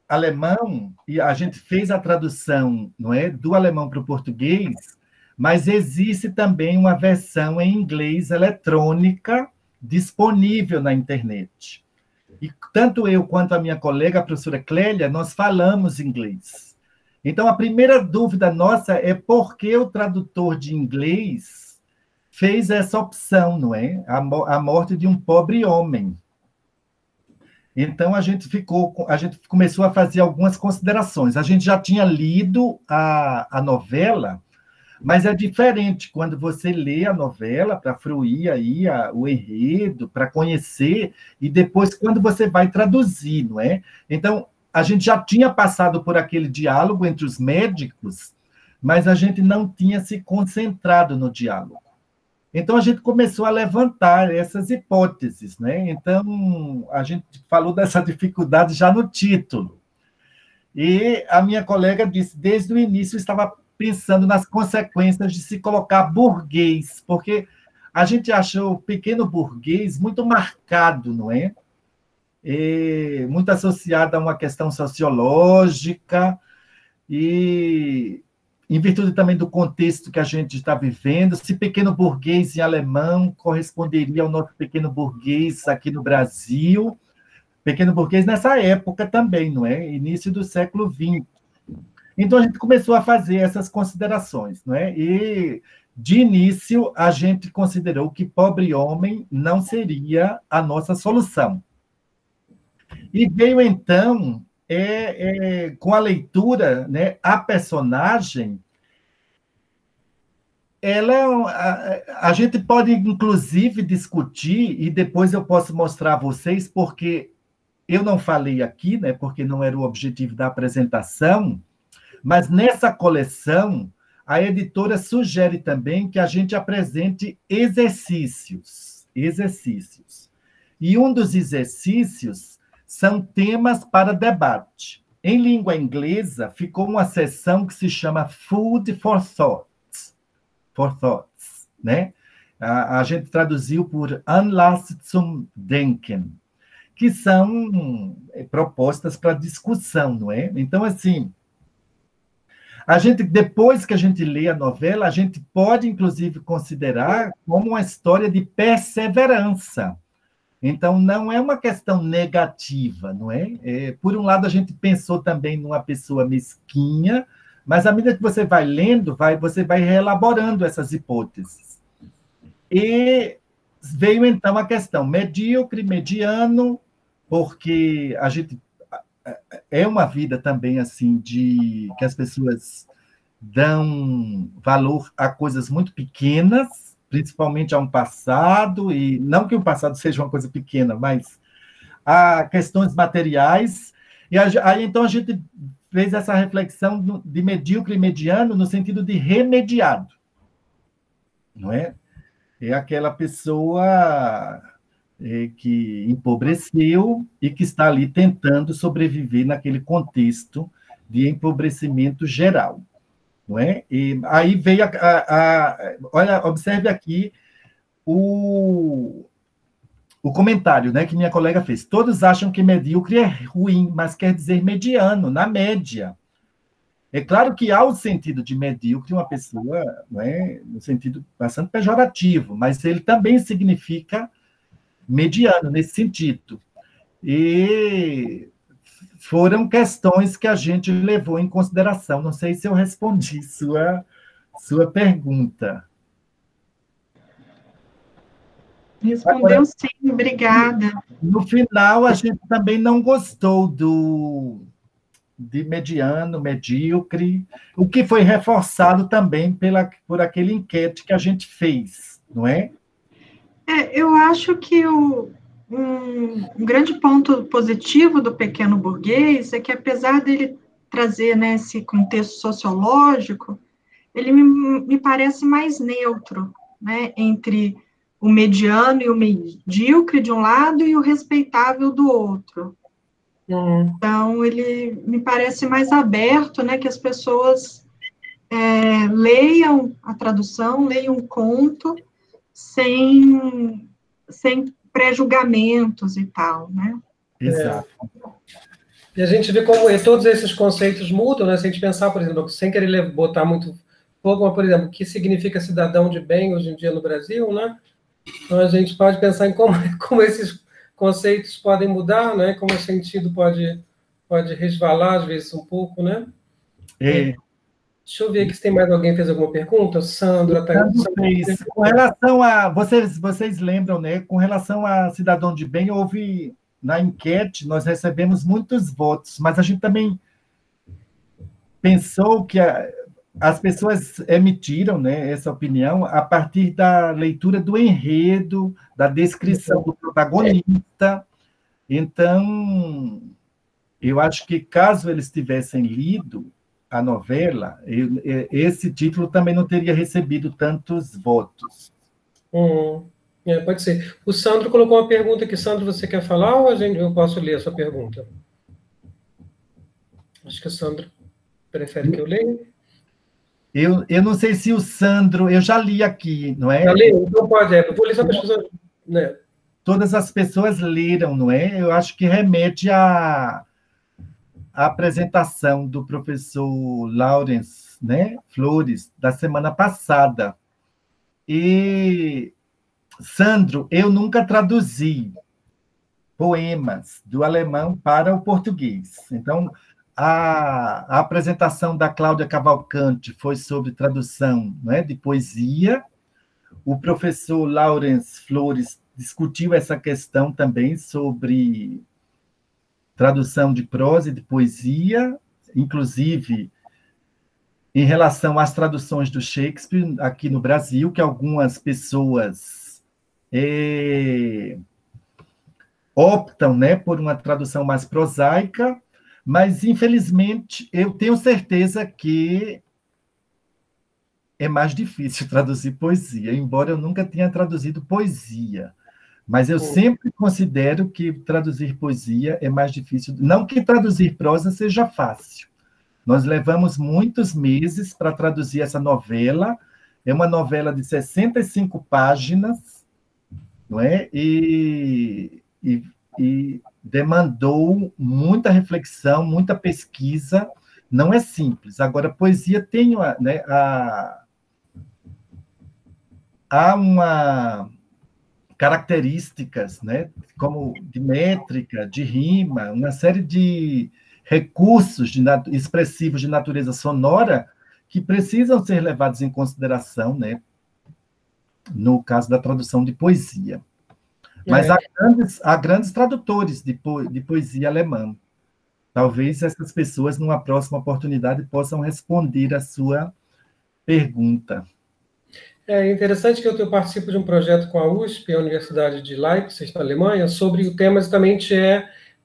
B: alemão, e a gente fez a tradução, não é, do alemão para o português, mas existe também uma versão em inglês eletrônica disponível na internet. E tanto eu quanto a minha colega, a professora Clélia, nós falamos inglês. Então, a primeira dúvida nossa é por que o tradutor de inglês fez essa opção, não é? A morte de um pobre homem. Então, a gente começou a fazer algumas considerações. A gente já tinha lido a novela, mas é diferente quando você lê a novela para fruir aí o enredo, para conhecer, e depois quando você vai traduzir, não é? Então, a gente já tinha passado por aquele diálogo entre os médicos, mas a gente não tinha se concentrado no diálogo. Então, a gente começou a levantar essas hipóteses, né? Então, a gente falou dessa dificuldade já no título. E a minha colega disse, desde o início, estava pensando nas consequências de se colocar burguês, porque a gente achou o pequeno burguês muito marcado, não é? Muito associado a uma questão sociológica, e em virtude também do contexto que a gente está vivendo, se pequeno burguês em alemão corresponderia ao nosso pequeno burguês aqui no Brasil, pequeno burguês nessa época também, não é? Início do século XX. Então, a gente começou a fazer essas considerações, não é? E, de início, a gente considerou que pobre homem não seria a nossa solução. E veio, então, com a leitura, né, a personagem, a gente pode, inclusive, discutir, e depois eu posso mostrar a vocês, porque eu não falei aqui, né, porque não era o objetivo da apresentação, mas nessa coleção, a editora sugere também que a gente apresente exercícios. E um dos exercícios são temas para debate. Em língua inglesa, ficou uma seção que se chama Food for Thoughts, né? A gente traduziu por Anlass zum Denken, que são propostas para discussão, não é? Então, assim, depois que a gente lê a novela, a gente pode, inclusive, considerar como uma história de perseverança. Então, não é uma questão negativa, não é? Por um lado, a gente pensou também numa pessoa mesquinha, mas à medida que você vai lendo, você vai reelaborando essas hipóteses. E veio, então, a questão medíocre, mediano, porque a gente é uma vida também assim que as pessoas dão valor a coisas muito pequenas, principalmente a um passado, e não que o passado seja uma coisa pequena, mas a questões materiais, e aí então a gente fez essa reflexão de medíocre e mediano no sentido de remediado, não é? É aquela pessoa que empobreceu e que está ali tentando sobreviver naquele contexto de empobrecimento geral, não é? E aí veio olha, observe aqui o comentário, né, que minha colega fez. Todos acham que medíocre é ruim, mas quer dizer mediano, na média. É claro que há o sentido de medíocre uma pessoa, não é, no sentido bastante pejorativo, mas ele também significa mediano nesse sentido. E foram questões que a gente levou em consideração. Não sei se eu respondi sua pergunta.
D: Respondeu agora, sim, obrigada.
B: No final, a gente também não gostou de mediano, medíocre, o que foi reforçado também por aquele enquete que a gente fez, não é?
D: Eu acho que um grande ponto positivo do Pequeno Burguês é que, apesar dele trazer, né, esse contexto sociológico, ele me parece mais neutro, né, entre o mediano e o medíocre de um lado e o respeitável do outro. Então, ele me parece mais aberto, né, que as pessoas leiam a tradução, leiam o conto, sem pré-julgamentos e tal, né?
B: Exato.
A: E a gente vê como todos esses conceitos mudam, né? Se a gente pensar, por exemplo, sem querer botar muito fogo, mas, por exemplo, o que significa cidadão de bem hoje em dia no Brasil, né? Então, a gente pode pensar em como esses conceitos podem mudar, né? Como o sentido pode resvalar, às vezes, um pouco, né? Deixa eu ver aqui se tem mais alguém que fez alguma pergunta. Sandra
B: fez. Com relação a... Vocês lembram, né? Com relação a cidadão de bem, houve... Na enquete, nós recebemos muitos votos, mas a gente também pensou que as pessoas emitiram, né, essa opinião a partir da leitura do enredo, da descrição do protagonista. Então, eu acho que caso eles tivessem lido a novela, esse título também não teria recebido tantos votos.
A: Pode ser. O Sandro colocou uma pergunta aqui. Sandro, você quer falar ou eu posso ler a sua pergunta? Acho que o Sandro prefere que eu leia.
B: Eu não sei se o Sandro... Eu já li aqui, não é?
A: Já li? Então pode, eu vou ler só para as pessoas... Né?
B: Todas as pessoas leram, não é? Eu acho que remete à apresentação do professor Laurence, né, Flores, da semana passada. E... Sandro, eu nunca traduzi poemas do alemão para o português. Então, a apresentação da Cláudia Cavalcante foi sobre tradução, né, de poesia. O professor Laurence Flores discutiu essa questão também sobre tradução de prosa e de poesia, inclusive em relação às traduções do Shakespeare aqui no Brasil, que algumas pessoas optam, né, por uma tradução mais prosaica, mas, infelizmente, eu tenho certeza que é mais difícil traduzir poesia, embora eu nunca tenha traduzido poesia. Mas eu sempre considero que traduzir poesia é mais difícil. Não que traduzir prosa seja fácil. Nós levamos muitos meses para traduzir essa novela. É uma novela de 65 páginas, não é? E demandou muita reflexão, muita pesquisa. Não é simples. Agora, poesia tem há uma características, né, como de métrica, de rima, uma série de recursos expressivos de natureza sonora que precisam ser levados em consideração, né, no caso da tradução de poesia. Mas há grandes tradutores de poesia alemã. Talvez essas pessoas, numa próxima oportunidade, possam responder a sua pergunta.
A: É interessante que eu participo de um projeto com a USP, a Universidade de Leipzig, na Alemanha, sobre o tema exatamente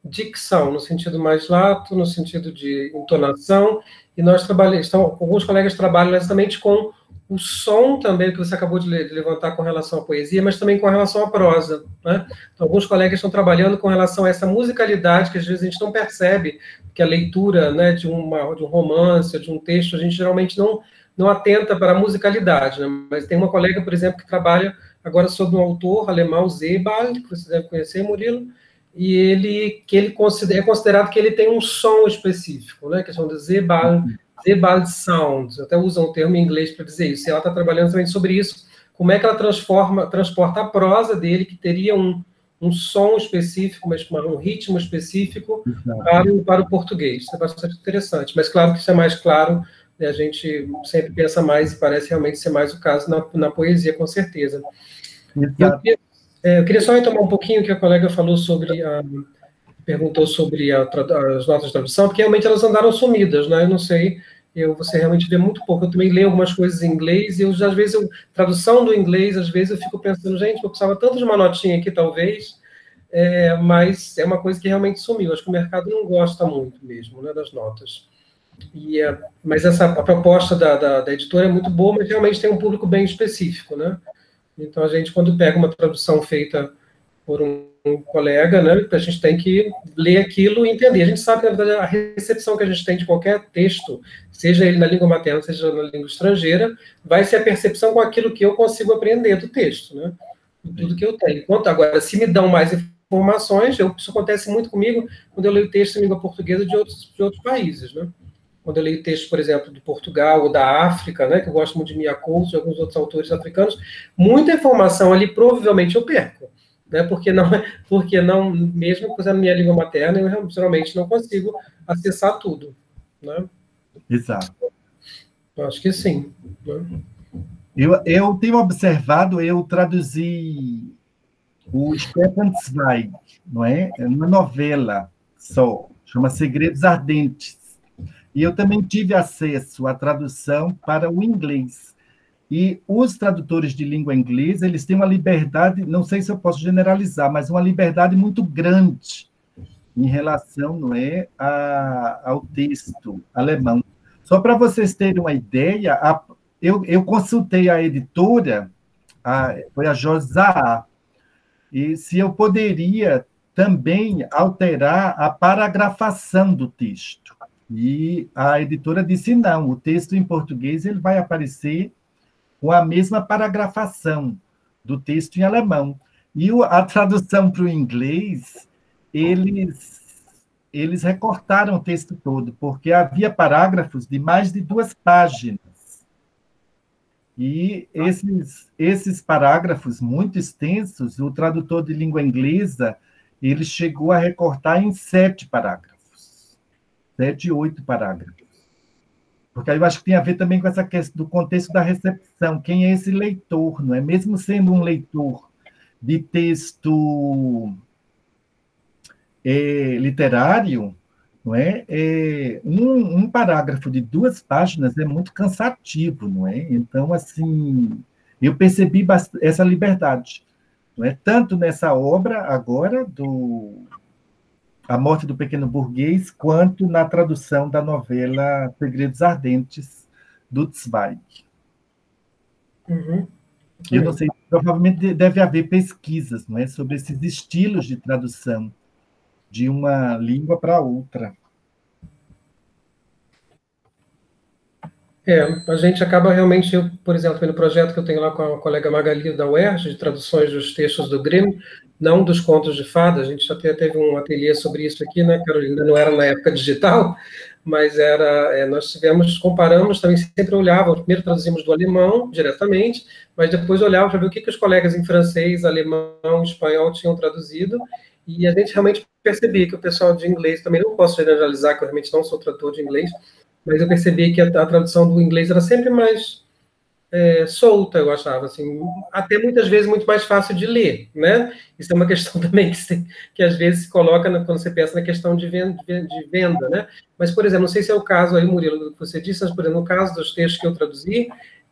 A: dicção, no sentido mais lato, no sentido de entonação, e nós alguns colegas trabalham exatamente com o som também, que você acabou de levantar com relação à poesia, mas também com relação à prosa, né? Então, alguns colegas estão trabalhando com relação a essa musicalidade, que às vezes a gente não percebe, que a leitura, né, de um romance, de um texto, a gente geralmente não atenta para a musicalidade, né? Mas tem uma colega, por exemplo, que trabalha agora sobre um autor alemão, Sebald, que você deve conhecer, Murilo, e ele é considerado que ele tem um som específico, né, que são de Sebald Sound, até usam um termo em inglês para dizer isso, e ela está trabalhando também sobre isso, como é que ela transporta a prosa dele, que teria um som específico, mas um ritmo específico para o português. Isso é bastante interessante, mas claro que isso é mais claro, né, a gente sempre pensa mais, e parece realmente ser mais o caso na poesia, com certeza. Eu queria só retomar um pouquinho o que a colega falou perguntou sobre as notas de tradução, porque realmente elas andaram sumidas, né? Eu não sei, você realmente vê muito pouco. Eu também leio algumas coisas em inglês, e às vezes, tradução do inglês, às vezes eu fico pensando, gente, eu precisava tanto de uma notinha aqui, talvez, mas é uma coisa que realmente sumiu. Acho que o mercado não gosta muito mesmo, né, das notas. Mas a proposta da editora é muito boa, mas realmente tem um público bem específico, né? Então, a gente, quando pega uma tradução feita por um colega, né, a gente tem que ler aquilo e entender. A gente sabe que, na verdade, a recepção que a gente tem de qualquer texto, seja ele na língua materna, seja na língua estrangeira, vai ser a percepção com aquilo que eu consigo aprender do texto, né? Tudo que eu tenho. Agora, se me dão mais informações, isso acontece muito comigo quando eu leio texto em língua portuguesa de outros países, né? Quando eu leio textos, por exemplo, de Portugal ou da África, né, que eu gosto muito de Mia Couto, de alguns outros autores africanos, muita informação ali provavelmente eu perco, né, porque não, mesmo usando minha língua materna, eu geralmente não consigo acessar tudo, né?
B: Exato.
A: Eu acho que sim. Né?
B: Eu tenho observado, eu traduzi o Stefan Zweig, não é? É uma novela só, chama Segredos Ardentes. E eu também tive acesso à tradução para o inglês. E os tradutores de língua inglesa, eles têm uma liberdade, não sei se eu posso generalizar, mas uma liberdade muito grande em relação, não é, ao texto alemão. Só para vocês terem uma ideia, eu consultei a editora, foi a Josá, e se eu poderia também alterar a paragrafação do texto. E a editora disse não, o texto em português ele vai aparecer com a mesma paragrafação do texto em alemão. E a tradução para o inglês, eles recortaram o texto todo, porque havia parágrafos de mais de 2 páginas. E esses parágrafos muito extensos, o tradutor de língua inglesa, ele chegou a recortar em 7 parágrafos. 7, 8 parágrafos. Porque aí eu acho que tem a ver também com essa questão do contexto da recepção. Quem é esse leitor, não é? Mesmo sendo um leitor de texto literário, não é? Um parágrafo de 2 páginas é muito cansativo, não é? Então, assim, eu percebi essa liberdade, não é? Tanto nessa obra agora, A Morte do Pequeno Burguês, quanto na tradução da novela Segredos Ardentes, do Zweig.
A: Uhum.
B: Eu não sei, provavelmente deve haver pesquisas, não é, sobre esses estilos de tradução de uma língua para outra.
A: A gente acaba realmente, por exemplo, no projeto que eu tenho lá com a colega Magali da UERJ, de traduções dos textos do Grimm, não dos contos de fada, a gente até teve um ateliê sobre isso aqui, né, Carolina? Não era na época digital, mas nós comparamos, também sempre olhávamos, primeiro traduzimos do alemão diretamente, mas depois olhávamos para ver o que os colegas em francês, alemão, espanhol tinham traduzido, e a gente realmente percebia que o pessoal de inglês, também não posso generalizar, que eu realmente não sou tradutor de inglês, mas eu percebi que a tradução do inglês era sempre mais solta, eu achava, assim, até muitas vezes muito mais fácil de ler, né? Isso é uma questão também que às vezes se coloca quando você pensa na questão de venda, né? Mas, por exemplo, não sei se é o caso aí, Murilo, do que você disse, mas, por exemplo, no caso dos textos que eu traduzi,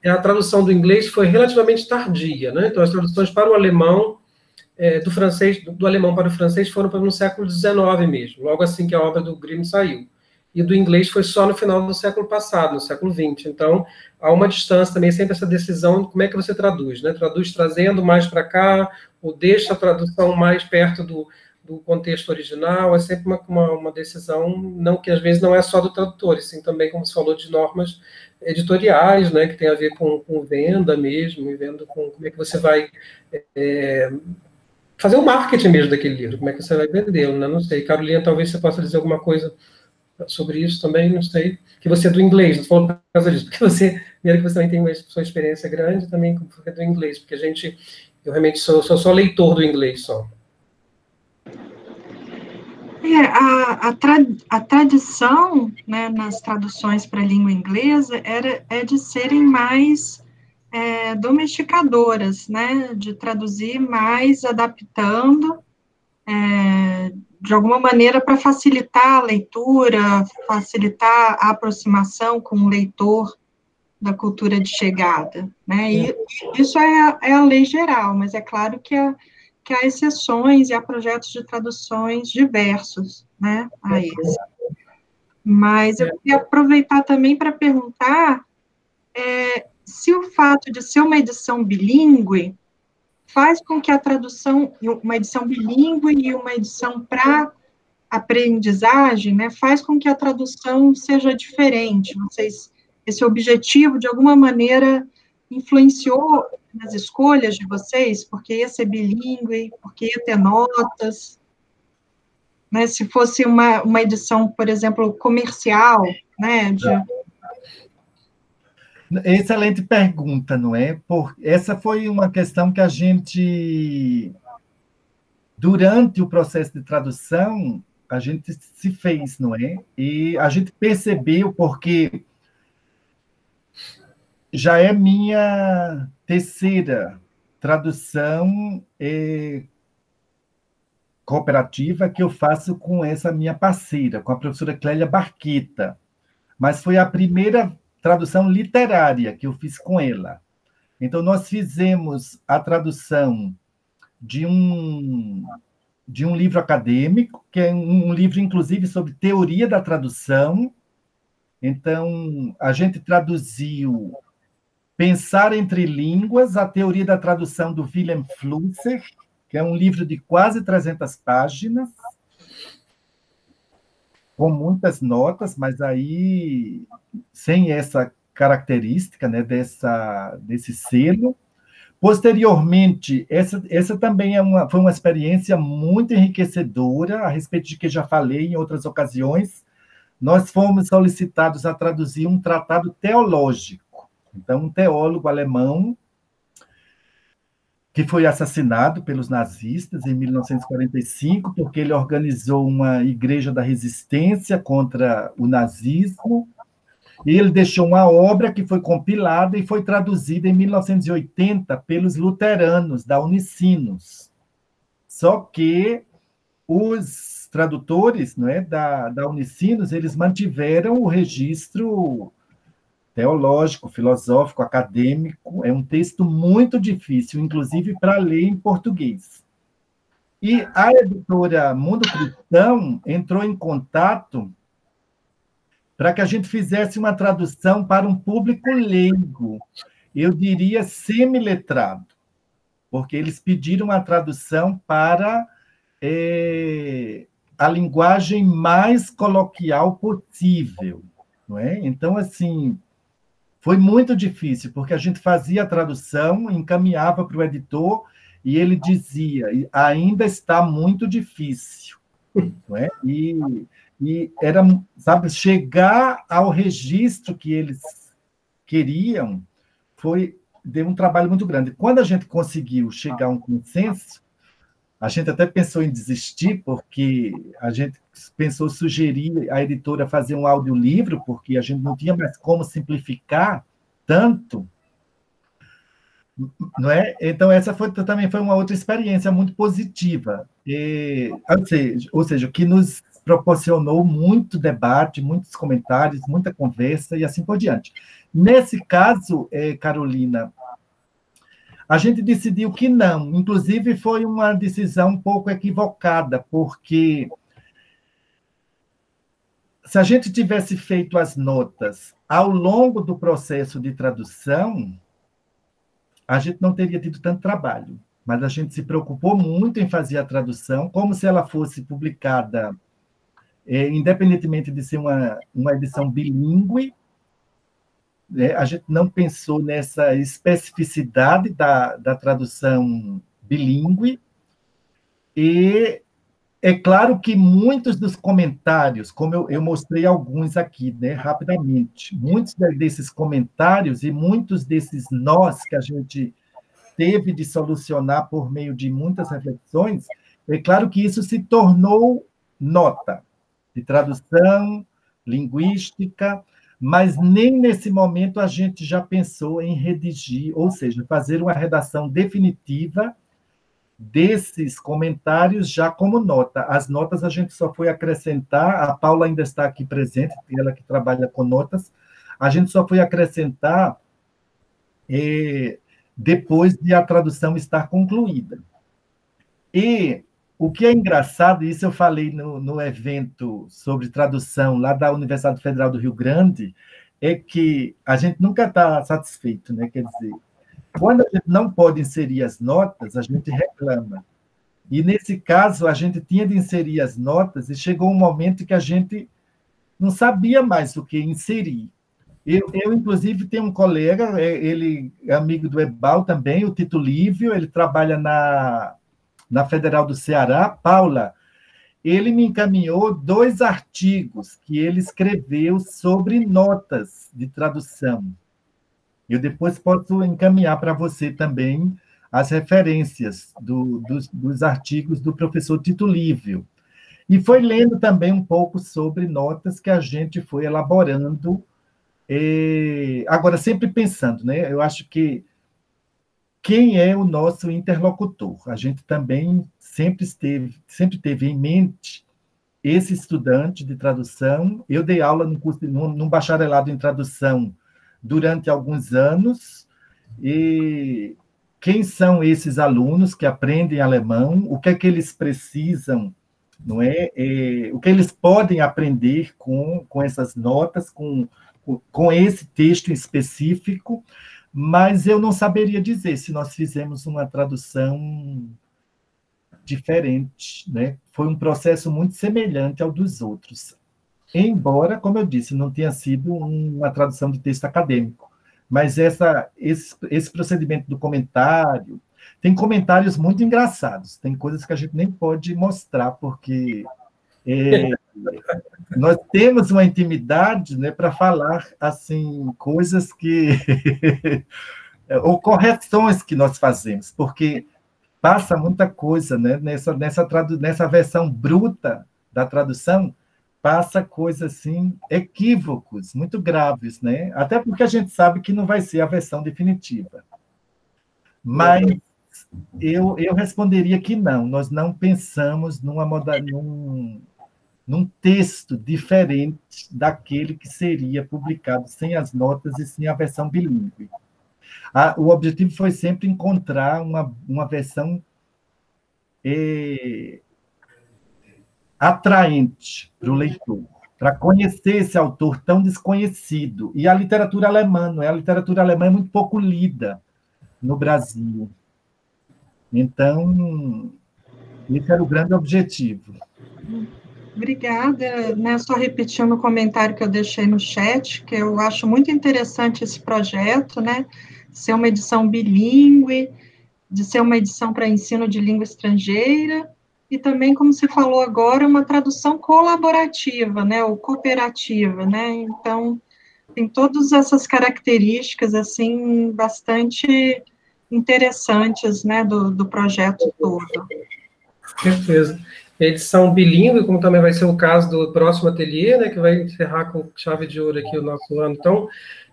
A: a tradução do inglês foi relativamente tardia, né? Então, as traduções para o alemão, do francês, do alemão para o francês foram no século XIX mesmo, logo assim que a obra do Grimm saiu. E do inglês foi só no final do século passado, no século XX. Então, há uma distância também, sempre essa decisão de como é que você traduz, né? Traduz trazendo mais para cá, ou deixa a tradução mais perto do contexto original, é sempre uma decisão, não que às vezes não é só do tradutor, e sim também, como você falou, de normas editoriais, né, que tem a ver com venda mesmo, e vendo como é que você vai fazer o marketing mesmo daquele livro, como é que você vai vendê-lo, né? Não sei. Carolina, talvez você possa dizer alguma coisa sobre isso também, não sei, que você é do inglês, não falou por causa disso, porque primeiro que você também tem uma sua experiência grande, também é do inglês, porque eu realmente sou só leitor do inglês só.
D: A tradição, né, nas traduções para a língua inglesa é de serem mais domesticadoras, né, de traduzir mais adaptando, de alguma maneira, para facilitar a leitura, facilitar a aproximação com o leitor da cultura de chegada, né? E isso é a lei geral, mas é claro que há exceções e há projetos de traduções diversos, né, a esse. Mas eu queria aproveitar também para perguntar se o fato de ser uma edição bilíngue faz com que a tradução, uma edição bilíngue e uma edição para aprendizagem, né, faz com que a tradução seja diferente. Não sei se esse objetivo, de alguma maneira, influenciou nas escolhas de vocês, porque ia ser bilíngue, porque ia ter notas, né, se fosse uma edição, por exemplo, comercial, né,
B: Excelente pergunta, não é? Essa foi uma questão que a gente, durante o processo de tradução, a gente se fez, não é? E a gente percebeu, porque já é minha terceira tradução cooperativa que eu faço com essa minha parceira, com a professora Clélia Barqueta. Mas foi a primeira tradução literária que eu fiz com ela. Então, nós fizemos a tradução de um livro acadêmico, que é um livro, inclusive, sobre teoria da tradução. Então, a gente traduziu Pensar entre Línguas, a teoria da tradução do Wilhelm Flusser, que é um livro de quase 300 páginas, com muitas notas, mas aí sem essa característica, né, desse selo. Posteriormente, essa também foi uma experiência muito enriquecedora, a respeito de que já falei em outras ocasiões. Nós fomos solicitados a traduzir um tratado teológico. Então, um teólogo alemão que foi assassinado pelos nazistas em 1945, porque ele organizou uma igreja da resistência contra o nazismo, e ele deixou uma obra que foi compilada e foi traduzida em 1980 pelos luteranos da Unicinos. Só que os os tradutores, não é, da Unicinos, eles mantiveram o registro teológico, filosófico, acadêmico. É um texto muito difícil, inclusive para ler em português. E a editora Mundo Cristão entrou em contato para que a gente fizesse uma tradução para um público leigo, eu diria semiletrado, porque eles pediram a tradução para a linguagem mais coloquial possível, não é? Então, assim, foi muito difícil, porque a gente fazia a tradução, encaminhava para o editor, e ele dizia, ainda está muito difícil, não é? E era, sabe, chegar ao registro que eles queriam deu um trabalho muito grande. Quando a gente conseguiu chegar a um consenso, a gente até pensou em desistir, porque a gente pensou sugerir a editora fazer um audiolivro, porque a gente não tinha mais como simplificar tanto, não é? Então, essa também foi uma outra experiência muito positiva, ou seja, que nos proporcionou muito debate, muitos comentários, muita conversa e assim por diante. Nesse caso, Carolina, a gente decidiu que não. Inclusive, foi uma decisão um pouco equivocada, porque se a gente tivesse feito as notas ao longo do processo de tradução, a gente não teria tido tanto trabalho. Mas a gente se preocupou muito em fazer a tradução, como se ela fosse publicada, independentemente de ser uma edição bilíngue. A gente não pensou nessa especificidade da tradução bilíngue, e é claro que muitos dos comentários, como eu mostrei alguns aqui, né, rapidamente, muitos desses comentários e muitos desses nós que a gente teve de solucionar por meio de muitas reflexões, é claro que isso se tornou nota de tradução, linguística, mas nem nesse momento a gente já pensou em redigir, ou seja, fazer uma redação definitiva desses comentários já como nota. As notas a gente só foi acrescentar, a Paula ainda está aqui presente, ela que trabalha com notas, a gente só foi acrescentar depois de a tradução estar concluída. E o que é engraçado, isso eu falei no evento sobre tradução lá da Universidade Federal do Rio Grande, é que a gente nunca está satisfeito, né? Quer dizer, quando a gente não pode inserir as notas, a gente reclama. E, nesse caso, a gente tinha de inserir as notas e chegou um momento que a gente não sabia mais o que inserir. Eu inclusive, tenho um colega, ele é amigo do Ebal também, o Tito Lívio, ele trabalha na Federal do Ceará. Paula, ele me encaminhou 2 artigos que ele escreveu sobre notas de tradução. Eu depois posso encaminhar para você também as referências dos artigos do professor Tito Lívio. E foi lendo também um pouco sobre notas que a gente foi elaborando. Agora, sempre pensando, né? Eu acho que quem é o nosso interlocutor? A gente também sempre teve em mente esse estudante de tradução. Eu dei aula num bacharelado em tradução durante alguns anos, e quem são esses alunos que aprendem alemão, o que é que eles precisam, não é? O que eles podem aprender com essas notas, com esse texto específico, mas eu não saberia dizer se nós fizemos uma tradução diferente, né? Foi um processo muito semelhante ao dos outros. Embora, como eu disse, não tenha sido uma tradução de texto acadêmico, mas esse procedimento do comentário, tem comentários muito engraçados, tem coisas que a gente nem pode mostrar, porque nós temos uma intimidade, né, para falar assim, coisas que... ou correções que nós fazemos, porque passa muita coisa, né, nessa versão bruta da tradução, passa coisas assim, equívocos, muito graves, né? Até porque a gente sabe que não vai ser a versão definitiva. Mas eu responderia que não, nós não pensamos num texto diferente daquele que seria publicado sem as notas e sem a versão bilíngue. O objetivo foi sempre encontrar uma versão atraente para o leitor, para conhecer esse autor tão desconhecido. E a literatura alemã, não é? A literatura alemã é muito pouco lida no Brasil. Então, esse era o grande objetivo.
D: Obrigada, né? Só repetindo o comentário que eu deixei no chat, que eu acho muito interessante esse projeto, né? Ser uma edição bilíngue, de ser uma edição para ensino de língua estrangeira, e também, como você falou agora, uma tradução colaborativa, né? Ou cooperativa, né? Então, tem todas essas características, assim, bastante interessantes, né? Do projeto todo.
A: Certeza. Edição bilíngue, como também vai ser o caso do próximo ateliê, né, que vai encerrar com chave de ouro aqui o nosso ano. Então,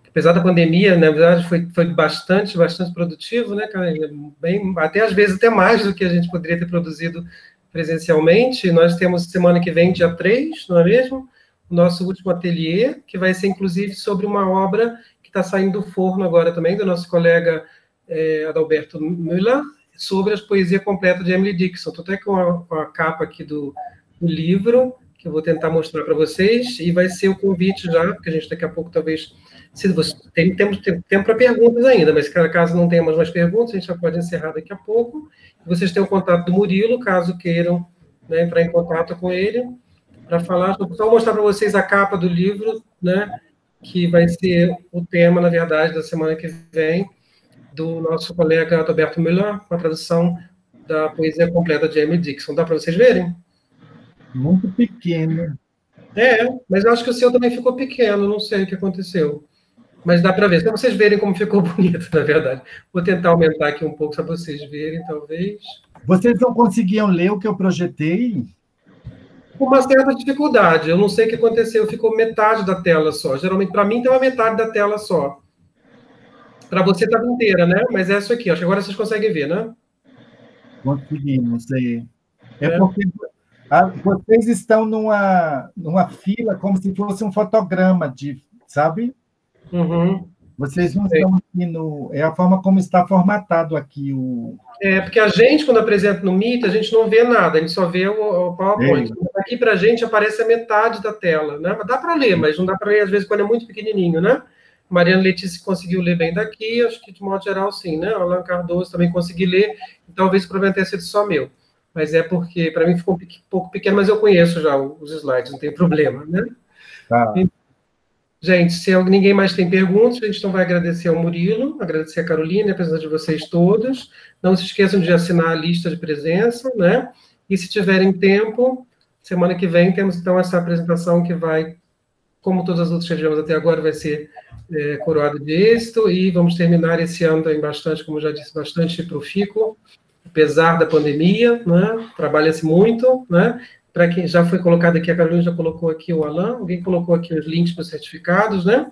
A: apesar da pandemia, na verdade, foi bastante produtivo, né, cara? Bem, até às vezes até mais do que a gente poderia ter produzido presencialmente. Nós temos semana que vem, dia 3, não é mesmo? O nosso último ateliê, que vai ser, inclusive, sobre uma obra que está saindo do forno agora também, do nosso colega Adalberto Müller, sobre a poesia completa de Emily Dickinson. Estou até com a capa aqui do livro, que eu vou tentar mostrar para vocês, e vai ser o convite já, porque a gente daqui a pouco talvez... Temos tempo para perguntas ainda, mas caso não tenhamos mais perguntas, a gente já pode encerrar daqui a pouco. Vocês têm o contato do Murilo, caso queiram, né, entrar em contato com ele, para falar. Vou só mostrar para vocês a capa do livro, né, que vai ser o tema, na verdade, da semana que vem, do nosso colega Adalberto Müller, com a tradução da poesia completa de Emily Dickinson. Dá para vocês verem?
B: Muito pequeno.
A: Mas eu acho que o seu também ficou pequeno, não sei o que aconteceu. Mas dá para ver, só vocês verem como ficou bonito, na verdade. Vou tentar aumentar aqui um pouco, para vocês verem, talvez.
B: Vocês não conseguiam ler o que eu projetei?
A: Com uma certa dificuldade, eu não sei o que aconteceu, ficou metade da tela só. Geralmente, para mim, tem uma metade da tela só. Para você estava inteira, né? Mas é isso aqui, acho que agora vocês conseguem ver, né?
B: Conseguimos, porque vocês estão numa fila como se fosse um fotograma, sabe?
A: Uhum.
B: Vocês não estão aqui é a forma como está formatado aqui
A: porque a gente, quando apresenta no Meet, a gente não vê nada, a gente só vê o PowerPoint. Aqui para a gente aparece a metade da tela, né? Dá para ler, mas não dá para ler, às vezes, quando é muito pequenininho, né? Mariana Letícia conseguiu ler bem daqui, acho que de modo geral sim, né? Alan Cardoso também consegui ler, e talvez o problema tenha sido só meu. Mas é porque, para mim, ficou um pouco pequeno, mas eu conheço já os slides, não tem problema, né?
B: Tá.
A: Gente, se ninguém mais tem perguntas, a gente então vai agradecer ao Murilo, agradecer a Carolina, a presença de vocês todos. Não se esqueçam de assinar a lista de presença, né? E se tiverem tempo, semana que vem temos então essa apresentação que vai, como todas as outras que tivemos até agora, vai ser coroada de êxito, e vamos terminar esse ano também bastante, como já disse, bastante profícuo, apesar da pandemia, né? Trabalha-se muito, né? Para quem já foi colocado aqui, a Carolina já colocou aqui o Alan, alguém colocou aqui os links para os certificados, né?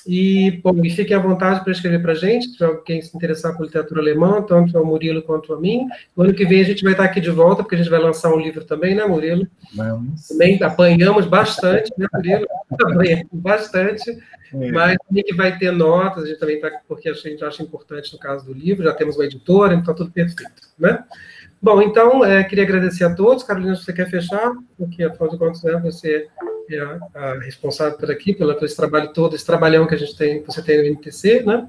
A: E fiquem à vontade para escrever para a gente, se alguém se interessar por literatura alemã, tanto ao Murilo quanto a mim. No ano que vem a gente vai estar aqui de volta, porque a gente vai lançar um livro também, né, Murilo?
B: Vamos.
A: Também apanhamos bastante, né, Murilo? Apanhamos bastante, mas também que vai ter notas, a gente também está, porque a gente acha importante no caso do livro, já temos uma editora, então tudo perfeito, né? Bom, então, queria agradecer a todos. Carolina, se você quer fechar, porque, afinal de contas, né, você é a responsável por aqui, pelo esse trabalho todo, esse trabalhão que a gente tem, você tem no NTC, né?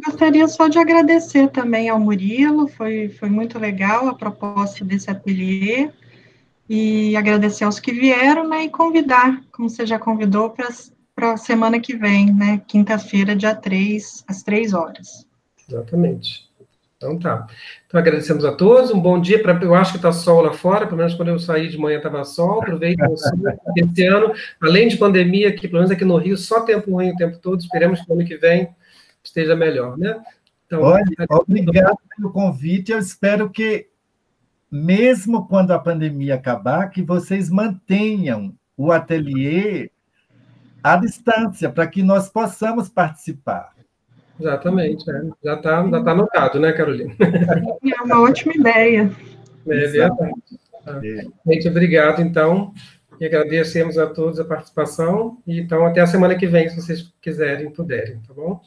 D: Gostaria só de agradecer também ao Murilo, foi muito legal a proposta desse ateliê, e agradecer aos que vieram, né, e convidar, como você já convidou, para a semana que vem, né, quinta-feira, dia 3, às 3 horas.
A: Exatamente. Então, tá. Então, agradecemos a todos. Um bom dia. Eu acho que está sol lá fora, pelo menos quando eu saí de manhã estava sol. Aproveitem o sol. Esse ano, além de pandemia, aqui, pelo menos aqui no Rio, só tempo ruim o tempo todo. Esperemos que o ano que vem esteja melhor, né? Então,
B: olha, obrigado pelo convite. Eu espero que, mesmo quando a pandemia acabar, que vocês mantenham o ateliê à distância, para que nós possamos participar.
A: Exatamente, já está anotado, né, Carolina?
D: É uma ótima ideia.
A: É verdade. Gente, obrigado, então, e agradecemos a todos a participação, e então até a semana que vem, se vocês quiserem e puderem, tá bom?